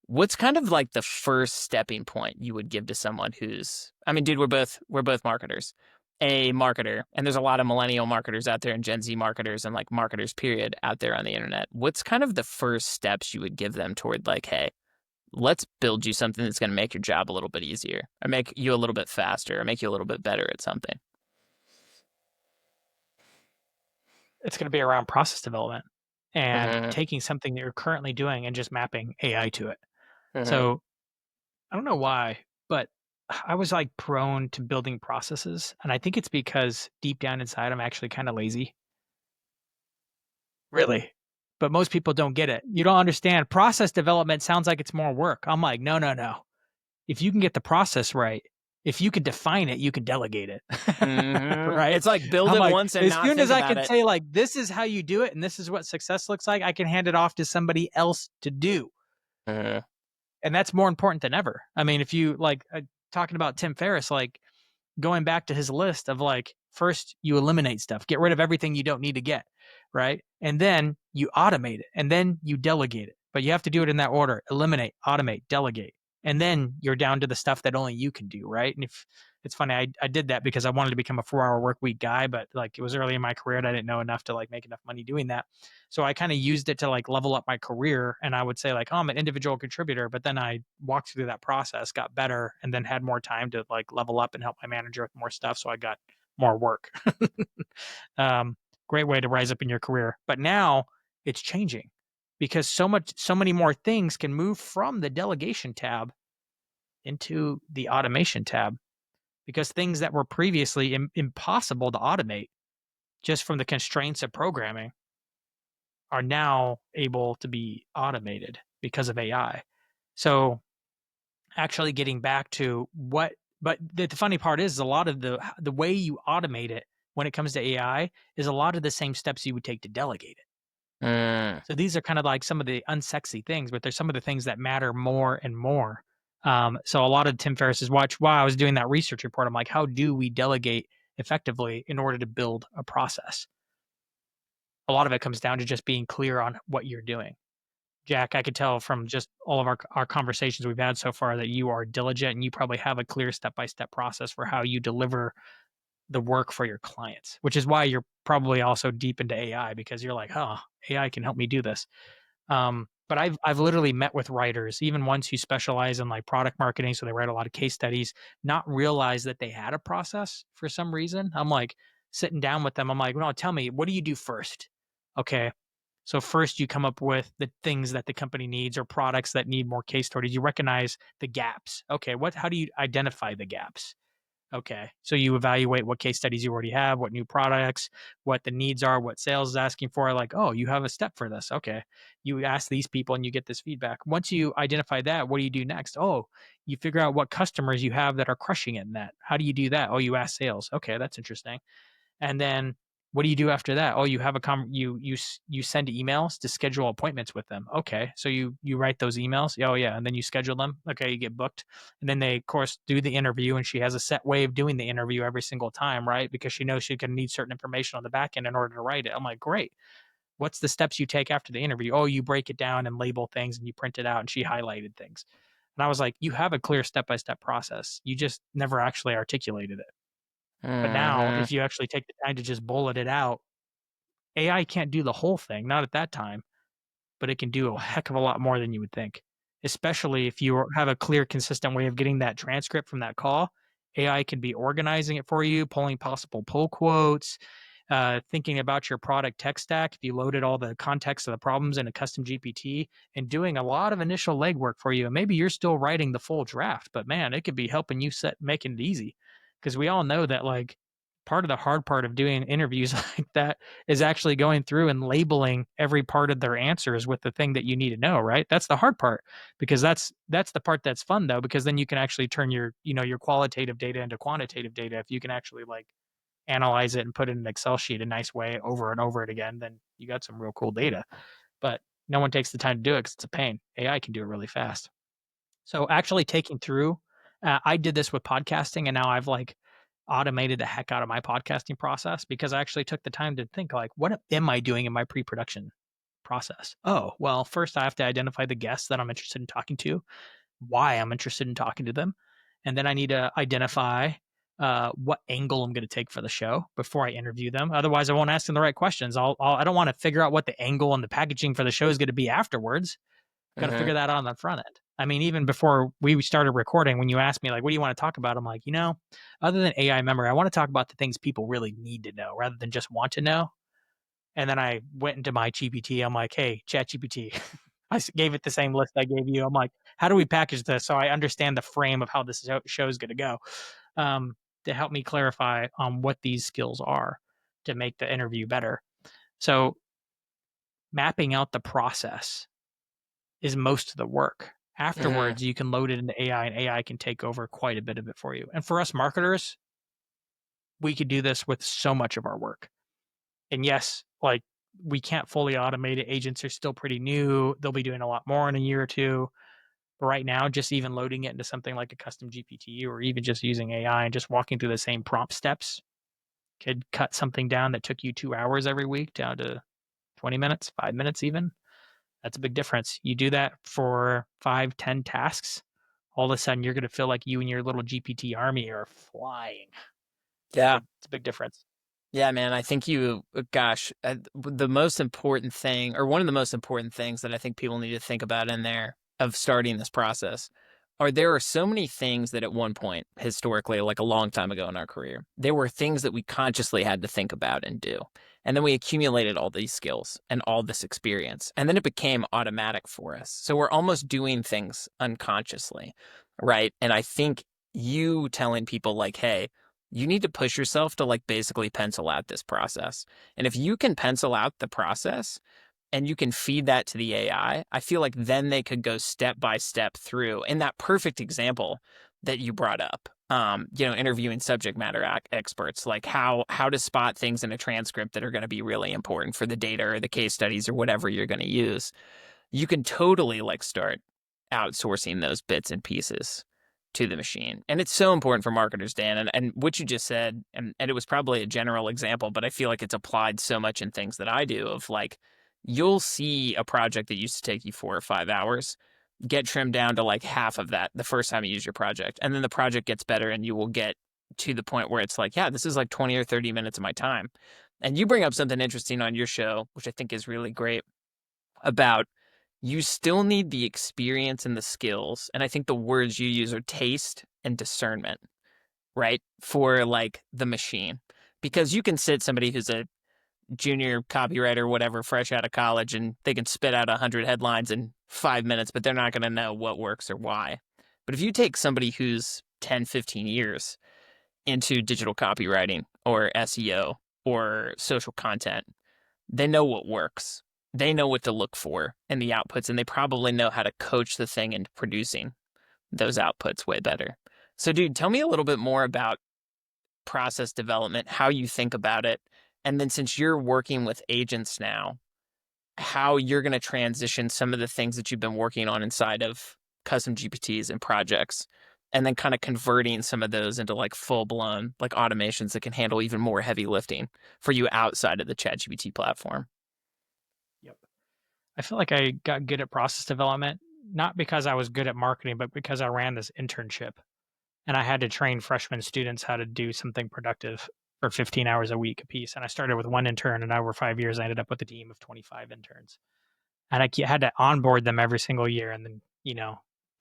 What's kind of like the first stepping point you would give to someone who's, I mean, dude, we're both marketers, a marketer, and there's a lot of millennial marketers out there and Gen Z marketers and like marketers period out there on the internet. What's kind of the first steps you would give them toward like, hey, let's build you something that's going to make your job a little bit easier, or make you a little bit faster, or make you a little bit better at something? It's going to be around process development and taking something that you're currently doing and just mapping AI to it. So I don't know why, but I was like prone to building processes. And I think it's because deep down inside, I'm actually kind of lazy. Really. But most people don't get it. You don't understand. Process development sounds like it's more work. I'm like, no. If you can get the process right, if you can define it, you can delegate it. Right? It's like build it once and as not soon think as I about can it. say like this is how you do it and this is what success looks like, I can hand it off to somebody else to do. And that's more important than ever. I mean, if you like talking about Tim Ferriss, like going back to his list of like, first you eliminate stuff, get rid of everything you don't need to get, right? And then you automate it and then you delegate it. But you have to do it in that order: eliminate, automate, delegate. And then you're down to the stuff that only you can do, right? And if it's funny, I did that because I wanted to become a 4-hour work week guy, but like it was early in my career and I didn't know enough to like make enough money doing that. So I kind of used it to like level up my career. And I would say like, oh, I'm an individual contributor, but then I walked through that process, got better, and then had more time to like level up and help my manager with more stuff. So I got more work. Great way to rise up in your career. But now it's changing because so many more things can move from the delegation tab into the automation tab, because things that were previously impossible to automate just from the constraints of programming are now able to be automated because of AI. So actually getting back to what, but the funny part is a lot of the way you automate it when it comes to AI is a lot of the same steps you would take to delegate it. Mm. So these are kind of like some of the unsexy things, but they're some of the things that matter more and more. So a lot of Tim Ferriss's watch while I was doing that research report, I'm like, how do we delegate effectively in order to build a process? A lot of it comes down to just being clear on what you're doing. Jack, I could tell from just all of our conversations we've had so far that you are diligent and you probably have a clear step-by-step process for how you deliver the work for your clients, which is why you're probably also deep into AI because you're like, oh, AI can help me do this. But I've literally met with writers, even ones who specialize in like product marketing, so they write a lot of case studies, not realize that they had a process for some reason. I'm like sitting down with them. I'm like, no, tell me, what do you do first? Okay. So first you come up with the things that the company needs or products that need more case studies. You recognize the gaps. Okay, how do you identify the gaps? Okay. So you evaluate what case studies you already have, what new products, what the needs are, what sales is asking for. Like, oh, you have a step for this. Okay. You ask these people and you get this feedback. Once you identify that, what do you do next? Oh, you figure out what customers you have that are crushing it in that. How do you do that? Oh, you ask sales. Okay, that's interesting. And then what do you do after that? Oh, you have you send emails to schedule appointments with them. Okay, so you write those emails. Oh yeah, and then you schedule them. Okay, you get booked, and then they of course do the interview, and she has a set way of doing the interview every single time, right? Because she knows she's going to need certain information on the back end in order to write it. I'm like, great. What's the steps you take after the interview? Oh, you break it down and label things, and you print it out, and she highlighted things. And I was like, you have a clear step by step process. You just never actually articulated it. But now, Hmm. if you actually take the time to just bullet it out, AI can't do the whole thing, not at that time, but it can do a heck of a lot more than you would think. Especially if you have a clear, consistent way of getting that transcript from that call. AI can be organizing it for you, pulling possible pull quotes, thinking about your product tech stack. If you loaded all the context of the problems in a custom GPT and doing a lot of initial legwork for you. And maybe you're still writing the full draft, but man, it could be helping you making it easy. Because we all know that like part of the hard part of doing interviews like that is actually going through and labeling every part of their answers with the thing that you need to know, right? That's the hard part because that's the part that's fun though, because then you can actually turn your qualitative data into quantitative data. If you can actually like analyze it and put it in an Excel sheet a nice way over and over it again, then you got some real cool data. But no one takes the time to do it because it's a pain. AI can do it really fast. So actually taking through, I did this with podcasting, and now I've like automated the heck out of my podcasting process because I actually took the time to think like, what am I doing in my pre-production process? Oh, well, first I have to identify the guests that I'm interested in talking to, why I'm interested in talking to them, and then I need to identify what angle I'm going to take for the show before I interview them. Otherwise, I won't ask them the right questions. I don't want to figure out what the angle and the packaging for the show is going to be afterwards. Got to Hmm. figure that out on the front end. I mean, even before we started recording, when you asked me, like, what do you want to talk about? I'm like, other than AI memory, I want to talk about the things people really need to know rather than just want to know. And then I went into my GPT. I'm like, hey, ChatGPT. Gave it the same list I gave you. I'm like, how do we package this so I understand the frame of how this show is going to go, um, to help me clarify on what these skills are to make the interview better. So mapping out the process is most of the work. Hmm. Afterwards, you can load it into AI and AI can take over quite a bit of it for you. And for us marketers, we could do this with so much of our work. And yes, like we can't fully automate it. Agents are still pretty new. They'll be doing a lot more in a year or two. But right now, just even loading it into something like a custom GPT or even just using AI and just walking through the same prompt steps could cut something down that took you 2 hours every week down to 20 minutes, 5 minutes even. That's a big difference. You do that for 5, 10 tasks, all of a sudden you're going to feel like you and your little GPT army are flying. Yeah. It's a big difference. Yeah, man. I think gosh, the most important thing, or one of the most important things that I think people need to think about in there of starting this process there are so many things that at one point, historically, like a long time ago in our career, there were things that we consciously had to think about and do. And then we accumulated all these skills and all this experience. And then it became automatic for us. So we're almost doing things unconsciously. right? And I think you telling people like, hey, you need to push yourself to like basically pencil out this process. And if you can pencil out the process and you can feed that to the AI, I feel like then they could go step by step through. In that perfect example that you brought up, interviewing subject matter experts, like how to spot things in a transcript that are going to be really important for the data or the case studies or whatever you're going to use. You can totally like start outsourcing those bits and pieces to the machine. And it's so important for marketers, Dan. And what you just said, and it was probably a general example, but I feel like it's applied so much in things that I do of like, you'll see a project that used to take you 4 or 5 hours get trimmed down to like half of that the first time you use your project. And then the project gets better and you will get to the point where it's like, yeah, this is like 20 or 30 minutes of my time. And you bring up something interesting on your show, which I think is really great about you still need the experience and the skills. And I think the words you use are taste and discernment, right? For like the machine. Because you can sit somebody who's a junior copywriter, whatever, fresh out of college, and they can spit out 100 headlines in 5 minutes, but they're not going to know what works or why. But if you take somebody who's 10, 15 years into digital copywriting or SEO or social content, they know what works. They know what to look for in the outputs, and they probably know how to coach the thing into producing those outputs way better. So, dude, tell me a little bit more about process development, how you think about it. And then since you're working with agents now, how you're going to transition some of the things that you've been working on inside of custom GPTs and projects, and then kind of converting some of those into like full blown like automations that can handle even more heavy lifting for you outside of the ChatGPT platform. Yep. I feel like I got good at process development, not because I was good at marketing, but because I ran this internship and I had to train freshman students how to do something productive for 15 hours a week a piece. And I started with one intern, and over 5 years, I ended up with a team of 25 interns. And I had to onboard them every single year, and then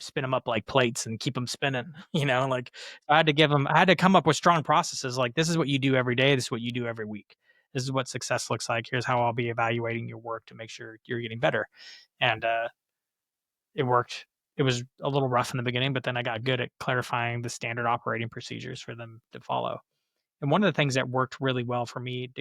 spin them up like plates and keep them spinning. Like I had to come up with strong processes. Like, this is what you do every day. This is what you do every week. This is what success looks like. Here's how I'll be evaluating your work to make sure you're getting better. And it worked. It was a little rough in the beginning, but then I got good at clarifying the standard operating procedures for them to follow. And one of the things that worked really well for me,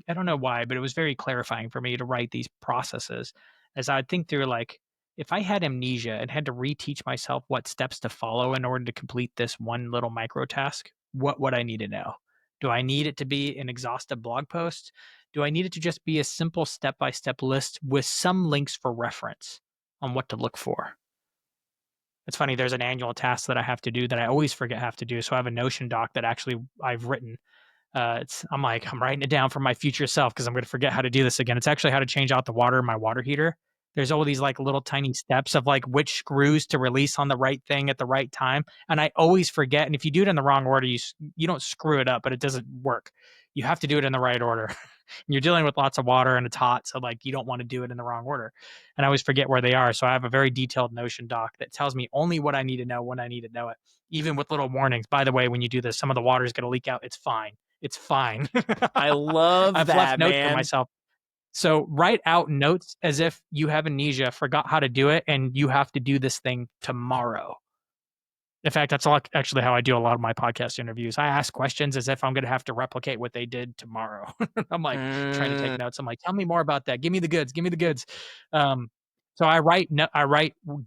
I don't know why, but it was very clarifying for me to write these processes as I'd think through, like, if I had amnesia and had to reteach myself what steps to follow in order to complete this one little micro task, what would I need to know? Do I need it to be an exhaustive blog post? Do I need it to just be a simple step by step list with some links for reference on what to look for? It's funny, there's an annual task that I have to do that I always forget have to do. So I have a Notion doc that actually I've written. I'm writing it down for my future self because I'm going to forget how to do this again. It's actually how to change out the water in my water heater. There's all these like little tiny steps of like which screws to release on the right thing at the right time, and I always forget. And if you do it in the wrong order, you don't screw it up, but it doesn't work. You have to do it in the right order. You're dealing with lots of water and it's hot, so like you don't want to do it in the wrong order. And I always forget where they are, so I have a very detailed Notion doc that tells me only what I need to know when I need to know it, even with little warnings. By the way, when you do this, some of the water is going to leak out. It's fine. It's fine. I love I've left that, notes for man. myself. So write out notes as if you have amnesia, forgot how to do it, and you have to do this thing tomorrow. In fact, that's actually how I do a lot of my podcast interviews. I ask questions as if I'm going to have to replicate what they did tomorrow. I'm like trying to take Mm, notes. I'm like, tell me more about that. Give me the goods. Give me the goods. Um, so I write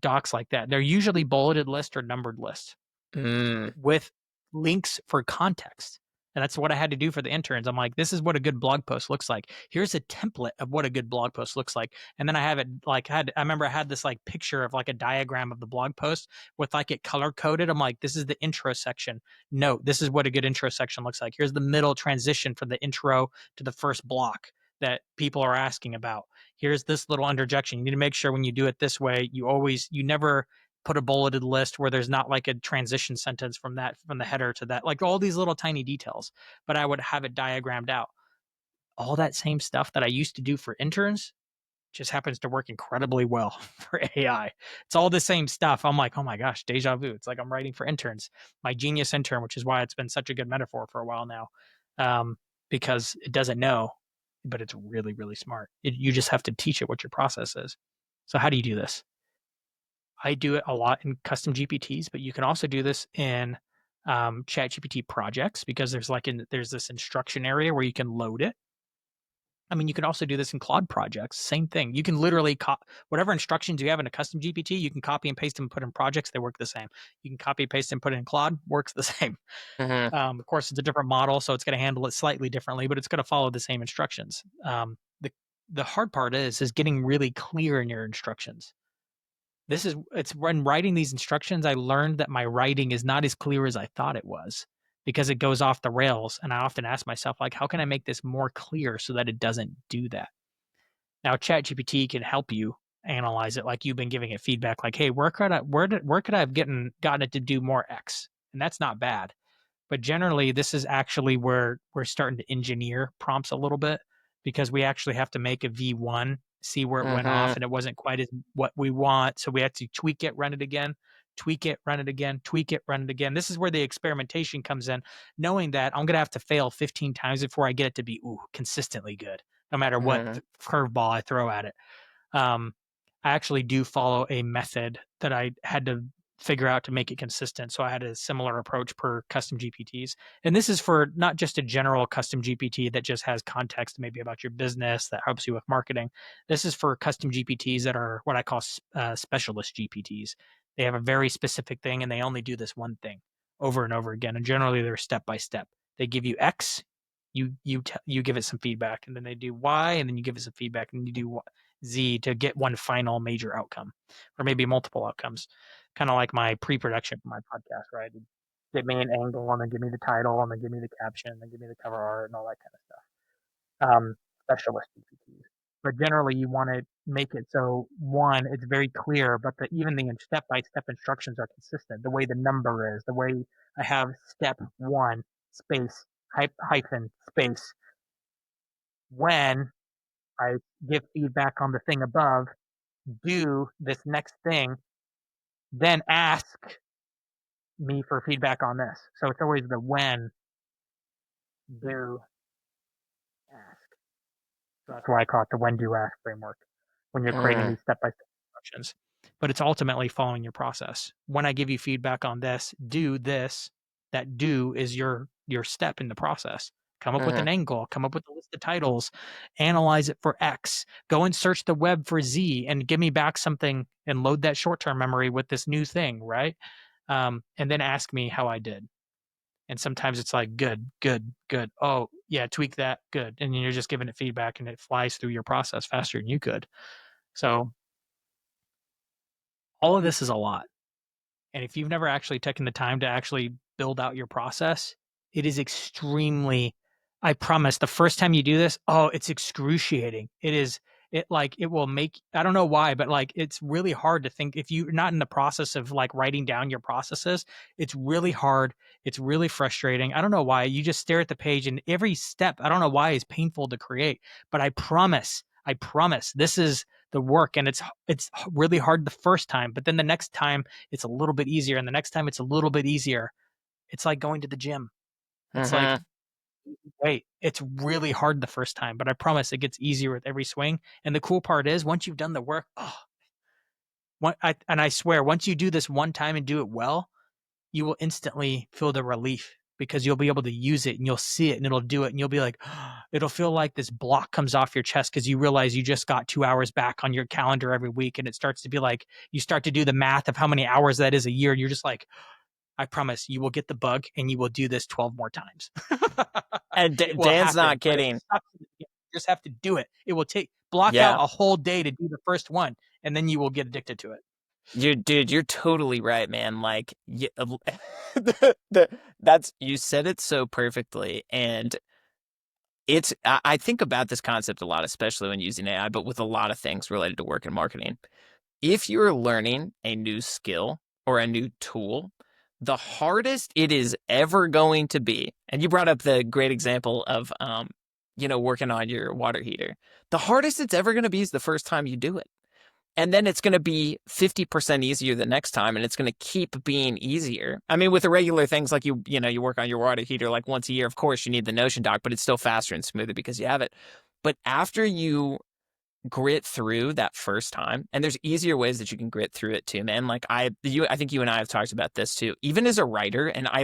docs like that. They're usually bulleted list or numbered list mm. with links for context. And that's what I had to do for the interns. I'm like, this is what a good blog post looks like. Here's a template of what a good blog post looks like. And then I have it like I remember I had this like picture of like a diagram of the blog post with like it color coded. I'm like, this is the intro section. Note, this is what a good intro section looks like. Here's the middle transition from the intro to the first block that people are asking about. Here's this little interjection. You need to make sure when you do it this way, you never put a bulleted list where there's not like a transition sentence from the header to that, like all these little tiny details, but I would have it diagrammed out. All that same stuff that I used to do for interns just happens to work incredibly well for AI. It's all the same stuff. I'm like, oh my gosh, deja vu. It's like I'm writing for interns, my genius intern, which is why it's been such a good metaphor for a while now, because it doesn't know, but it's really, really smart. You just have to teach it what your process is. So how do you do this? I do it a lot in custom GPTs, but you can also do this in ChatGPT projects because there's this instruction area where you can load it. I mean, you can also do this in Claude projects. Same thing. You can literally whatever instructions you have in a custom GPT, you can copy and paste them and put in projects. They work the same. You can copy, paste, and put it in Claude. Works the same. Mm-hmm. Of course, it's a different model, so it's going to handle it slightly differently, but it's going to follow the same instructions. The hard part is getting really clear in your instructions. It's when writing these instructions, I learned that my writing is not as clear as I thought it was because it goes off the rails. And I often ask myself, like, how can I make this more clear so that it doesn't do that? Now, ChatGPT can help you analyze it, like you've been giving it feedback, like, hey, where could I have gotten it to do more X? And that's not bad. But generally, this is actually where we're starting to engineer prompts a little bit because we actually have to make a V1, see where it went off, and it wasn't quite as what we want. So we have to tweak it, run it again, tweak it, run it again, tweak it, run it again. This is where the experimentation comes in, knowing that I'm going to have to fail 15 times before I get it to be consistently good, no matter what curveball I throw at it. I actually do follow a method that I had to figure out to make it consistent. So I had a similar approach per custom GPTs. And this is for not just a general custom GPT that just has context maybe about your business that helps you with marketing. This is for custom GPTs that are what I call specialist GPTs. They have a very specific thing and they only do this one thing over and over again. And generally they're step by step. They give you X, you give it some feedback, and then they do Y, and then you give it some feedback, and you do Z to get one final major outcome, or maybe multiple outcomes. Kind of like my pre-production for my podcast, right? Give me an angle, and then give me the title, and then give me the caption, and then give me the cover art, and all that kind of stuff. Specialist GPTs. But generally, you want to make it so one, it's very clear, but even the step-by-step instructions are consistent. The way the number is, the way I have step 1 space hyphen space when I give feedback on the thing above, do this next thing, then ask me for feedback on this. So it's always the when, do, ask. So that's why I call it the when, do, ask framework when you're creating these step-by-step instructions. But it's ultimately following your process. When I give you feedback on this, do this. That do is your step in the process. Come up with an angle, come up with a list of titles, analyze it for X, go and search the web for Z and give me back something and load that short-term memory with this new thing, right? And then ask me how I did. And sometimes it's like, good, good, good. Oh, yeah, tweak that, good. And you're just giving it feedback and it flies through your process faster than you could. So all of this is a lot. And if you've never actually taken the time to actually build out your process, it is extremely, I promise, the first time you do this, it's excruciating. It will make, I don't know why, but like, it's really hard to think if you're not in the process of like writing down your processes, it's really hard. It's really frustrating. I don't know why. You just stare at the page and every step, I don't know why, is painful to create, but I promise, this is the work, and it's really hard the first time, but then the next time it's a little bit easier, and the next time it's a little bit easier. It's like going to the gym. It's like, wait, it's really hard the first time, but I promise it gets easier with every swing. And the cool part is once you've done the work, I swear, once you do this one time and do it well, you will instantly feel the relief because you'll be able to use it and you'll see it and it'll do it. And you'll be like, it'll feel like this block comes off your chest because you realize you just got 2 hours back on your calendar every week. And it starts to be like, you start to do the math of how many hours that is a year. And you're just like, I promise you will get the bug and you will do this 12 more times. And Dan's not kidding. You just have to do it. It will block out a whole day to do the first one, and then you will get addicted to it. You're totally right, man. Like, you said it so perfectly. And I think about this concept a lot, especially when using AI, but with a lot of things related to work and marketing. If you're learning a new skill or a new tool, the hardest it is ever going to be, and you brought up the great example of, working on your water heater. The hardest it's ever going to be is the first time you do it. And then it's going to be 50% easier the next time, and it's going to keep being easier. I mean, with the regular things like you work on your water heater like once a year, of course you need the Notion doc, but it's still faster and smoother because you have it. But after you grit through that first time. And there's easier ways that you can grit through it too, man. Like I think you and I have talked about this too. Even as a writer, and I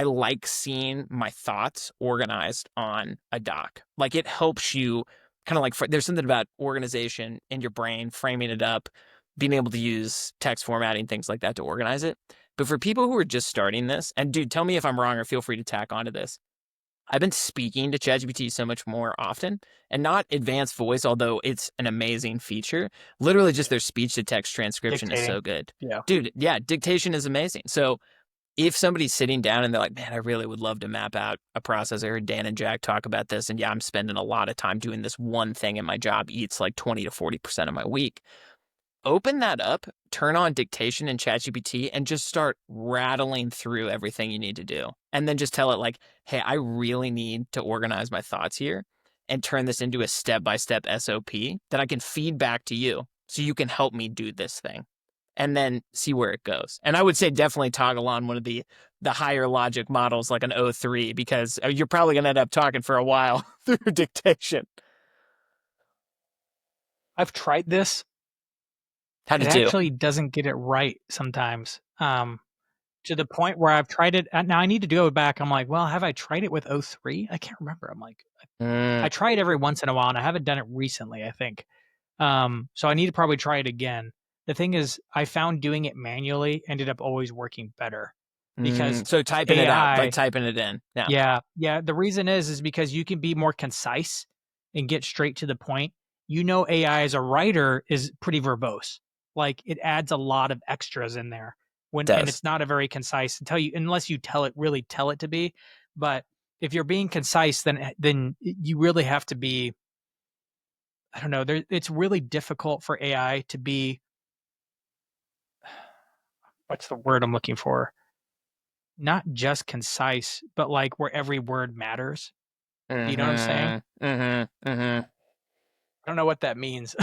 like seeing my thoughts organized on a doc. Like it helps you kind of like, there's something about organization in your brain, framing it up, being able to use text formatting, things like that to organize it. But for people who are just starting this, and dude, tell me if I'm wrong or feel free to tack onto this. I've been speaking to ChatGPT so much more often, and not advanced voice, although it's an amazing feature. Literally just their speech to text transcription is Dictating. so good. Yeah. Dude, yeah, dictation is amazing. So if somebody's sitting down and they're like, man, I really would love to map out a process. I heard Dan and Jack talk about this. And yeah, I'm spending a lot of time doing this one thing and my job eats like 20 to 40% of my week. Open that up, turn on dictation in ChatGPT, and just start rattling through everything you need to do. And then just tell it like, hey, I really need to organize my thoughts here and turn this into a step-by-step SOP that I can feed back to you so you can help me do this thing. And then see where it goes. And I would say definitely toggle on one of the higher logic models like an O3, because you're probably going to end up talking for a while through dictation. I've tried this. How'd It it do? actually doesn't get it right sometimes. To the point where I've tried it. Now I need to go back. I'm like, well, have I tried it with O3? I can't remember. I'm like, I try it every once in a while, and I haven't done it recently, I think. So I need to probably try it again. The thing is, I found doing it manually ended up always working better because So typing it out, like typing it in. Yeah. Yeah. The reason is because you can be more concise and get straight to the point. You know, AI as a writer is pretty verbose. Like it adds a lot of extras in there and Does. it's not a very concise unless you really tell it to be. But if you're being concise, then you really have to be. I don't know. It's really difficult for AI to be. What's the word I'm looking for? Not just concise, but like where every word matters. Do you know what I'm saying? I don't know what that means,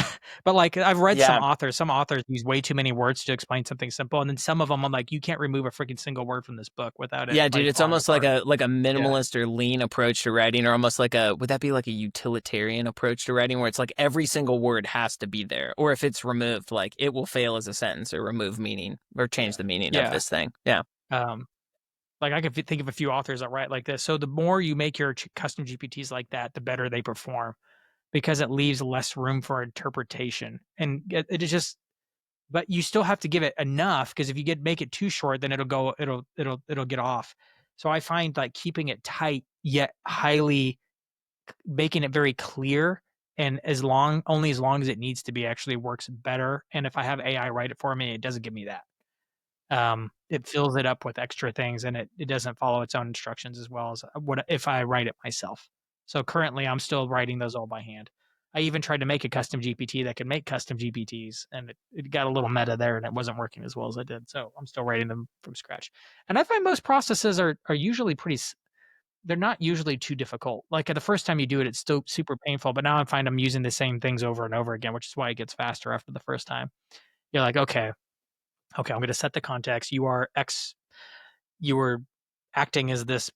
but like I've read Yeah. some authors use way too many words to explain something simple, and then some of them I'm like, you can't remove a freaking single word from this book without it Yeah, dude, like it's falling almost like apart. a Yeah, minimalist or lean approach to writing, or almost like would that be like a utilitarian approach to writing where it's like every single word has to be there, or if it's removed, like it will fail as a sentence or remove meaning or change the meaning of yeah. this thing. Yeah. Um, like I could think of a few authors that write like this. So the more you make your custom GPTs like that, the better they perform because it leaves less room for interpretation, and it is just. But you still have to give it enough because if you make it too short, then it'll get off. So I find like keeping it tight yet highly making it very clear and only as long as it needs to be actually works better. And if I have AI write it for me, it doesn't give me that. It fills it up with extra things and it doesn't follow its own instructions as well as what if I write it myself. So currently I'm still writing those all by hand. I even tried to make a custom GPT that could make custom GPTs and it got a little meta there and it wasn't working as well as I did. So I'm still writing them from scratch. And I find most processes are usually they're not usually too difficult. Like the first time you do it, it's still super painful. But now I find I'm using the same things over and over again, which is why it gets faster after the first time. You're like, okay, I'm going to set the context. You are X. You were acting as this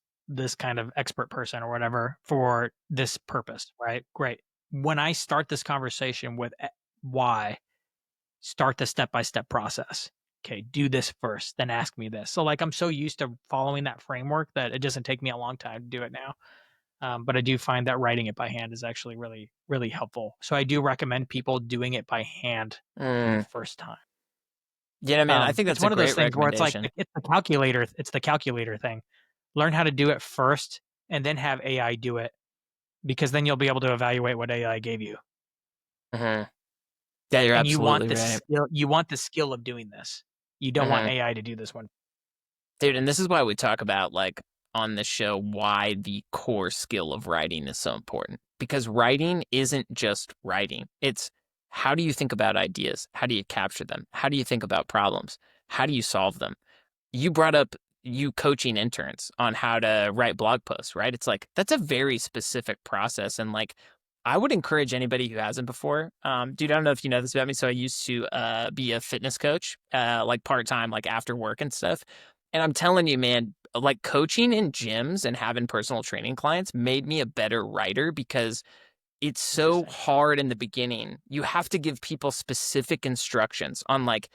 kind of expert person or whatever for this purpose, right? Great. When I start this conversation with Y, start the step by step process. Okay, do this first, then ask me this. So like I'm so used to following that framework that it doesn't take me a long time to do it now. But I do find that writing it by hand is actually really, really helpful. So I do recommend people doing it by hand the first time. Yeah, man, I think It's that's a one of those great things where it's like recommendation. it's the calculator. It's the calculator thing. Learn how to do it first, and then have AI do it, because then you'll be able to evaluate what AI gave you. hmm Yeah, you're And you want absolutely the right. skill. You want the skill of doing this. You don't want hmm AI to do this one. Dude, and this is why we talk about like on this show why the core skill of writing is so important. Because writing isn't just writing. It's how do you think about ideas? How do you capture them? How do you think about problems? How do you solve them? You brought up you coaching interns on how to write blog posts, right? It's like that's a very specific process. And like I would encourage anybody who hasn't before. Dude, I don't know if you know this about me. So I used to be a fitness coach, like part-time, like after work and stuff. And I'm telling you, man, like coaching in gyms and having personal training clients made me a better writer because it's so Interesting. hard in the beginning. You have to give people specific instructions on like,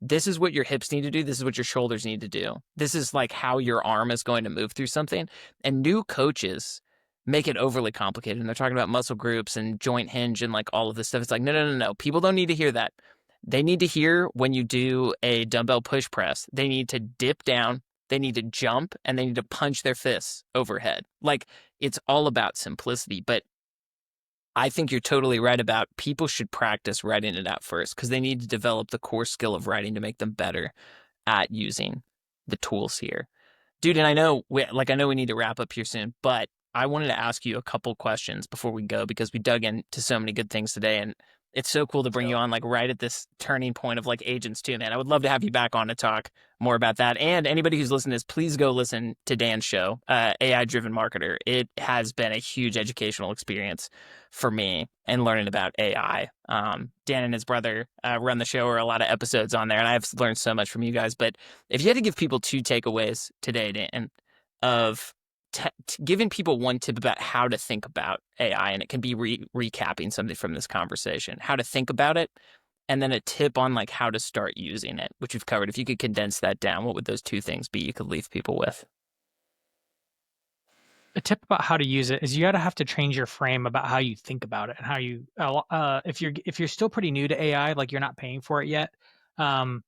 this is what your hips need to do. This is what your shoulders need to do. This is like how your arm is going to move through something. And new coaches make it overly complicated. And they're talking about muscle groups and joint hinge and like all of this stuff. It's like, no, no, no, no. People don't need to hear that. They need to hear when you do a dumbbell push press, they need to dip down, they need to jump, and they need to punch their fists overhead. Like, it's all about simplicity. But I think you're totally right about people should practice writing it out first because they need to develop the core skill of writing to make them better at using the tools here. Dude, and I know we need to wrap up here soon, but I wanted to ask you a couple questions before we go because we dug into so many good things today, and it's so cool to bring you on like right at this turning point of like agents too, man. I would love to have you back on to talk more about that. And anybody who's listening to this, please go listen to Dan's show, AI Driven Marketer. It has been a huge educational experience for me and learning about AI. Dan and his brother run the show, or a lot of episodes on there, and I've learned so much from you guys. But if you had to give people two takeaways today, Dan, of giving people one tip about how to think about AI, and it can be recapping something from this conversation, how to think about it, and then a tip on like how to start using it, which we've covered. If you could condense that down, what would those two things be you could leave people with? A tip about how to use it is you gotta have to change your frame about how you think about it and how you if you're still pretty new to AI, like you're not paying for it yet, um,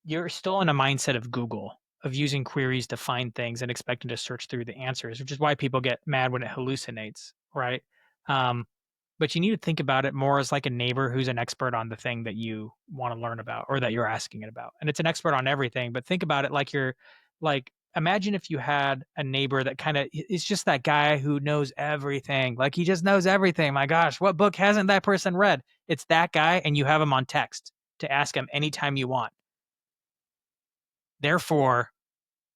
you're still in a mindset of Google, of using queries to find things and expecting to search through the answers, which is why people get mad when it hallucinates, right? Um, but you need to think about it more as like a neighbor who's an expert on the thing that you want to learn about or that you're asking it about. And it's an expert on everything, but think about it like you're like imagine if you had a neighbor that kind of is just that guy who knows everything. Like he just knows everything. My gosh, what book hasn't that person read? It's that guy and you have him on text to ask him anytime you want. Therefore,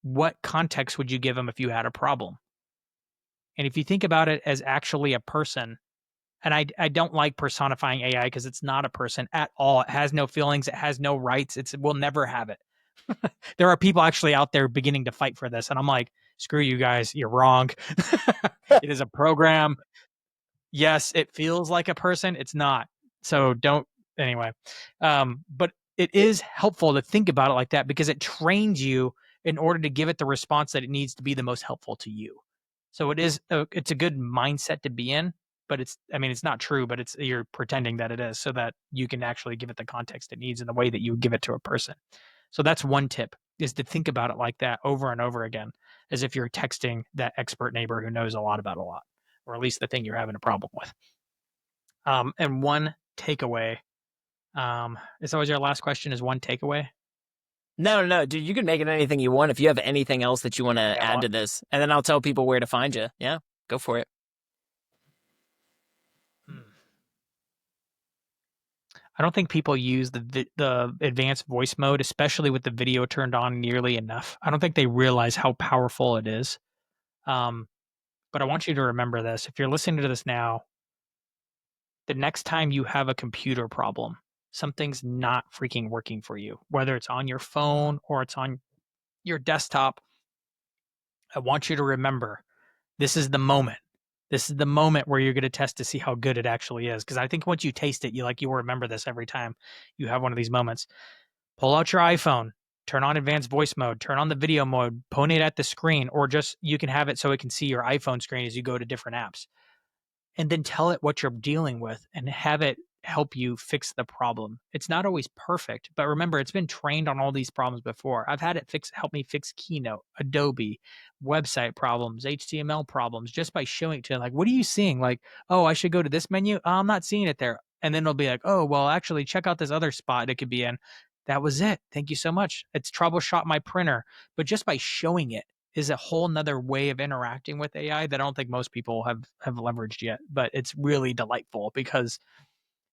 what context would you give him if you had a problem? And if you think about it as actually a person, and I don't like personifying AI because it's not a person at all. It has no feelings. It has no rights. It will never have it. There are people actually out there beginning to fight for this. And I'm like, screw you guys. You're wrong. It is a program. Yes, it feels like a person. It's not. So don't, anyway. But it is helpful to think about it like that because it trains you in order to give it the response that it needs to be the most helpful to you. So it's a good mindset to be in, but I mean, it's not true, but you're pretending that it is so that you can actually give it the context it needs in the way that you give it to a person. So that's one tip, is to think about it like that over and over again, as if you're texting that expert neighbor who knows a lot about a lot, or at least the thing you're having a problem with. And one takeaway, is always your last question, is one takeaway? No, no, no, dude, you can make it anything you want. If you have anything else that you want to Yeah, add to this, and then I'll tell people where to find you. Yeah, go for it. I don't think people use the advanced voice mode, especially with the video turned on, nearly enough. I don't think they realize how powerful it is. Um, but I want you to remember this. If you're listening to this now, the next time you have a computer problem, something's not freaking working for you, whether it's on your phone or it's on your desktop, I want you to remember this is the moment. This is the moment where you're going to test to see how good it actually is. Because I think once you taste it, you will remember this every time you have one of these moments. Pull out your iPhone, turn on advanced voice mode, turn on the video mode, point it at the screen, or just you can have it so it can see your iPhone screen as you go to different apps. And then tell it what you're dealing with and have it help you fix the problem. It's not always perfect, but remember, it's been trained on all these problems before. I've had it help me fix Keynote, Adobe, website problems, HTML problems, just by showing it to it. Like, what are you seeing? Like, oh, I should go to this menu. Oh, I'm not seeing it there. And then it'll be like, oh, well, actually, check out this other spot it could be in. That was it. Thank you so much. It's troubleshot my printer. But just by showing it is a whole nother way of interacting with AI that I don't think most people have leveraged yet. But it's really delightful because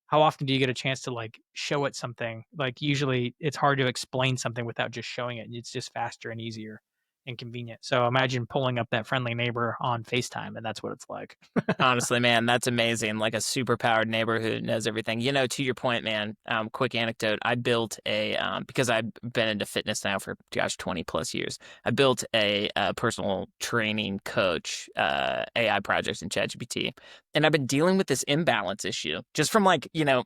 how often do you get a chance to like show it something? Like usually it's hard to explain something without just showing it. It's just faster and easier. inconvenient. So imagine pulling up that friendly neighbor on FaceTime, and that's what it's like. Honestly, man, that's amazing. Like a superpowered neighborhood knows everything. To your point, man, quick anecdote. I built because I've been into fitness now for, 20 plus years. I built a personal training coach AI project in ChatGPT. And I've been dealing with this imbalance issue just from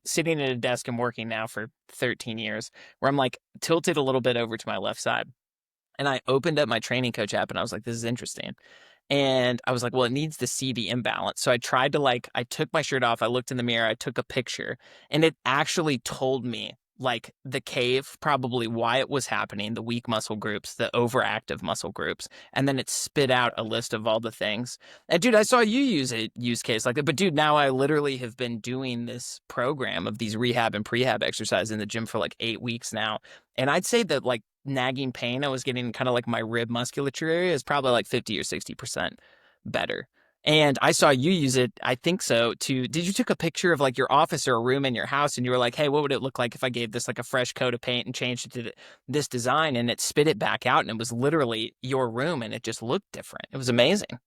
sitting at a desk and working now for 13 years where I'm like tilted a little bit over to my left side. And I opened up my training coach app and I was like, this is interesting. And I was like, well, it needs to see the imbalance. So I tried to I took my shirt off. I looked in the mirror. I took a picture and it actually told me the cave, probably why it was happening, the weak muscle groups, the overactive muscle groups. And then it spit out a list of all the things. And dude, I saw you use a use case like that. But dude, now I literally have been doing this program of these rehab and prehab exercises in the gym for 8 weeks now. And I'd say that nagging pain I was getting kind of my rib musculature area is probably 50 or 60% better. And I saw you use it, I think so, did you took a picture of your office or a room in your house and you were like, hey, what would it look like if I gave this a fresh coat of paint and changed it to this design, and it spit it back out and it was literally your room and it just looked different. It was amazing.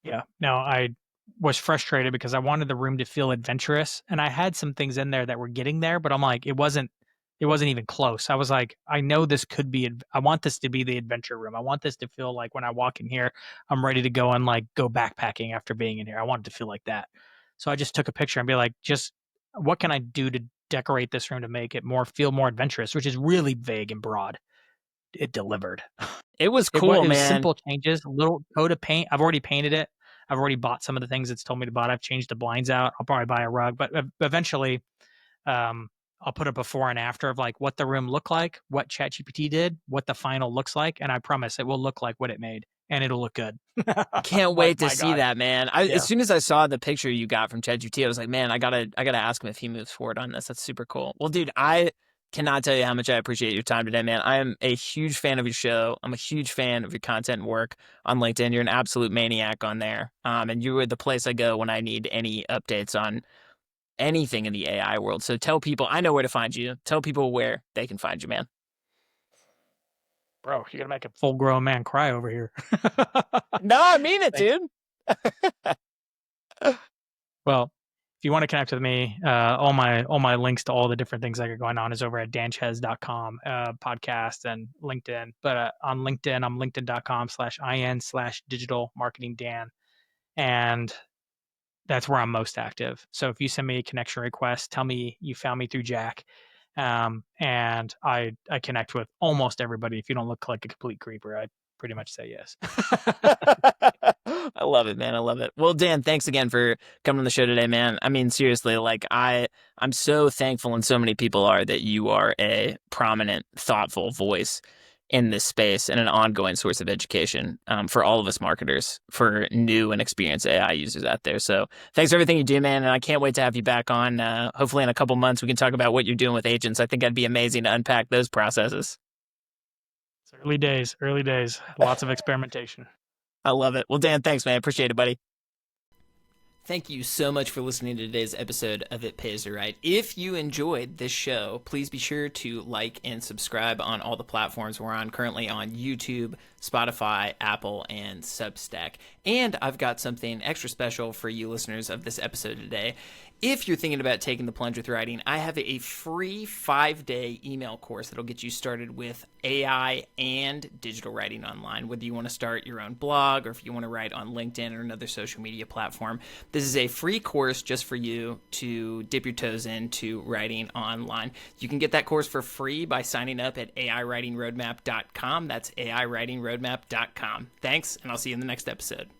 Yeah. No, I was frustrated because I wanted the room to feel adventurous, and I had some things in there that were getting there, but I'm like, it wasn't even close. I was like, I know this could be, I want this to be the adventure room. I want this to feel like when I walk in here, I'm ready to go and go backpacking after being in here. I want it to feel like that. So I just took a picture and be like, just what can I do to decorate this room to make it feel more adventurous, which is really vague and broad. It delivered. It was cool, it was man. simple changes, a little coat of paint. I've already painted it. I've already bought some of the things it's told me to buy. I've changed the blinds out. I'll probably buy a rug, but eventually, I'll put a before and after of what the room looked like, what ChatGPT did, what the final looks like, and I promise it will look like what it made, and it'll look good. Can't wait to see that, man. As soon as I saw the picture you got from ChatGPT, I was like, man, I gotta ask him if he moves forward on this. That's super cool. Well, dude, I cannot tell you how much I appreciate your time today, man. I am a huge fan of your show. I'm a huge fan of your content and work on LinkedIn. You're an absolute maniac on there. And you are the place I go when I need any updates on anything in the AI world. So tell people, I know where to find you. Tell people where they can find you, man. Bro, you're going to make a full-grown man cry over here. No, I mean it, dude. Well, if you want to connect with me, all my links to all the different things I got going on is over at danchez.com, podcast and LinkedIn. But on LinkedIn, I'm linkedin.com/in/digital marketing Dan. And that's where I'm most active. So if you send me a connection request, tell me you found me through Jack. And I connect with almost everybody. If you don't look like a complete creeper, I pretty much say yes. I love it, man. I love it. Well, Dan, thanks again for coming on the show today, man. I mean, seriously, I'm so thankful, and so many people are, that you are a prominent, thoughtful voice in this space and an ongoing source of education for all of us marketers, for new and experienced AI users out there. So thanks for everything you do, man. And I can't wait to have you back on. Hopefully in a couple months, we can talk about what you're doing with agents. I think that'd be amazing to unpack those processes. It's early days, lots of experimentation. I love it. Well, Dan, thanks, man. I appreciate it, buddy. Thank you so much for listening to today's episode of It Pays to Write. If you enjoyed this show, please be sure to like and subscribe on all the platforms we're on, currently on YouTube, Spotify, Apple, and Substack. And I've got something extra special for you listeners of this episode today. If you're thinking about taking the plunge with writing, I have a free 5-day email course that'll get you started with AI and digital writing online, whether you want to start your own blog or if you want to write on LinkedIn or another social media platform. This is a free course just for you to dip your toes into writing online. You can get that course for free by signing up at aiwritingroadmap.com. That's aiwritingroadmap.com. Thanks, and I'll see you in the next episode.